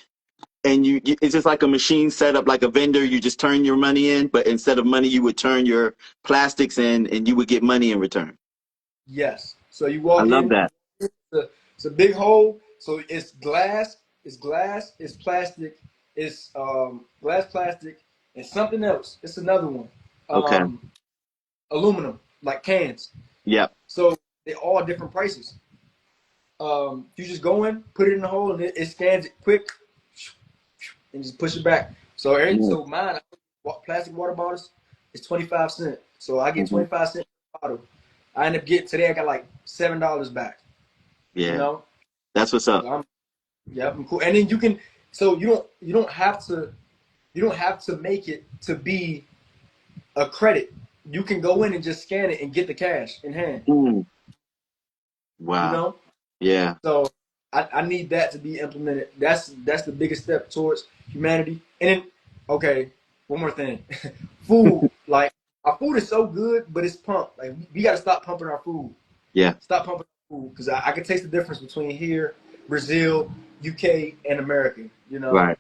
and it's just like a machine set up like a vendor, you just turn your money in, but instead of money you would turn your plastics in and you would get money in return. Yes. So you I walk love in, that. it's a big hole. So it's glass, it's plastic, it's glass, plastic, and something else. It's another one. Okay. Um, Aluminum, like cans. Yep. So they're all different prices. You just go in, put it in the hole, and it scans it quick, and just push it back. So Mm. so mine, plastic water bottles, is 25 cents. So I get hmm 25 cents per bottle. I end up getting today. I got like $7 back. You Yeah. know, That's what's up. so I'm cool. And then you can, so you don't have to make it to be a credit. You can go in and just scan it and get the cash in hand. Mm. You Wow. know, Yeah. so I need that to be implemented. That's the biggest step towards humanity. And then, okay, one more thing, food. Like our food is so good, but it's pumped. Like we got to stop pumping our food. Yeah. Stop pumping our food because I can taste the difference between here, Brazil, UK, and America. Right.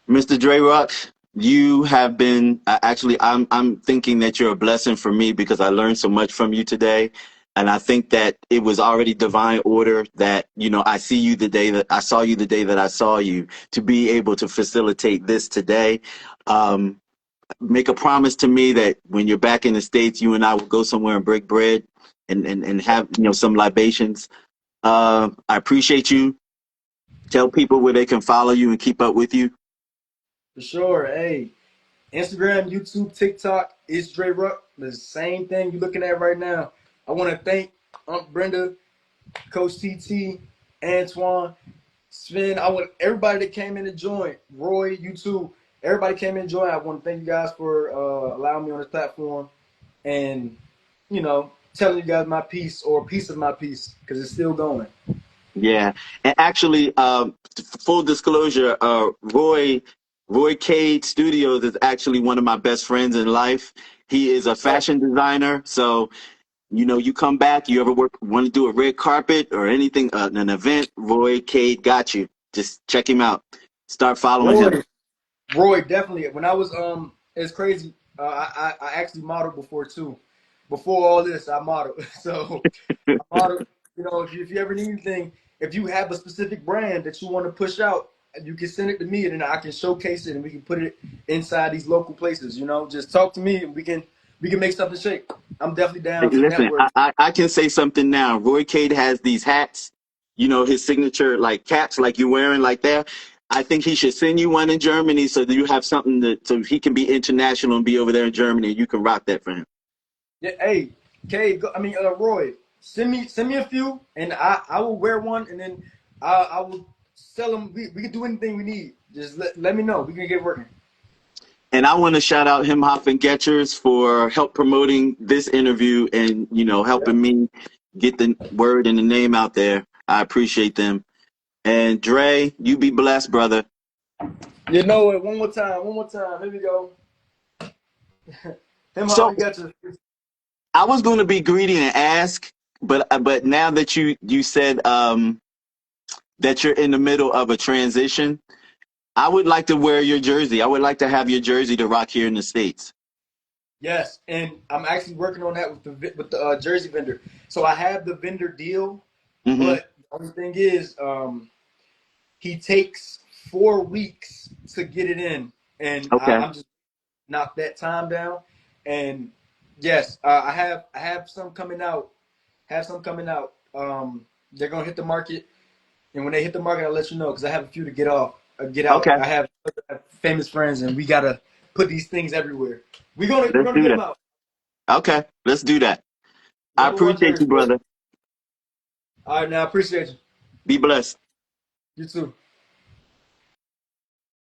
Mr. Dre Rock, you have been actually. I'm thinking that you're a blessing for me because I learned so much from you today, and I think that it was already divine order that I see you the day that I saw you, the day that I saw you, to be able to facilitate this today. Um, make a promise to me that when you're back in the States, you and I will go somewhere and break bread and have, some libations. I appreciate you. Tell people where they can follow you and keep up with you. For sure. Hey, Instagram, YouTube, TikTok, it's Dre Ruck. The same thing you're looking at right now. I want to thank Aunt Brenda, Coach TT, Antoine, Sven. I want everybody that came in to join. Roy, you too. Everybody came in to join. I want to thank you guys for allowing me on this platform and, telling you guys my piece or a piece of my piece because it's still going. Yeah, and actually, full disclosure, Roy Cade Studios is actually one of my best friends in life. He is a Right. fashion designer, so you come back, you ever want to do a red carpet or anything, an event, Roy Cade got you. Just check him out. Start following him. Roy, Roy, definitely. When I was it's crazy. I actually modeled before too. Before all this, I modeled. So I modeled. If you ever need anything, if you have a specific brand that you want to push out, you can send it to me, and then I can showcase it, and we can put it inside these local places. Just talk to me, and we can make something shake. I'm definitely Hey, down to listen, network. I can say something now. Roy Cade has these hats, his signature like caps like you're wearing like that. I think he should send you one in Germany so that you have something so he can be international and be over there in Germany and you can rock that for him. Yeah, hey, Roy, send me a few, and I will wear one, and then I will sell them. We can do anything we need. Just let me know. We can get working. And I want to shout out Him Hoff and Getchers for help promoting this interview and, helping me get the word and the name out there. I appreciate them. And Dre, you be blessed, brother. You know it. One more time. One more time. Here we go. Him how So we got you. I was going to be greedy and ask, but now that you said that you're in the middle of a transition, I would like to wear your jersey. I would like to have your jersey to rock here in the States. Yes, and I'm actually working on that with the jersey vendor. So I have the vendor deal, Hmm. but the only thing is, he takes 4 weeks to get it in, and Okay. I'm just knock that time down. And yes, I have some coming out. Have some coming out. They're gonna hit the market, and when they hit the market, I'll let you know because I have a few to get out. Okay. I have famous friends, and we gotta put these things everywhere. We're Let's gonna do get them that. out. Okay. Let's do that. I Number one appreciate jersey. you, brother. All right, now I appreciate you. Be blessed. You too.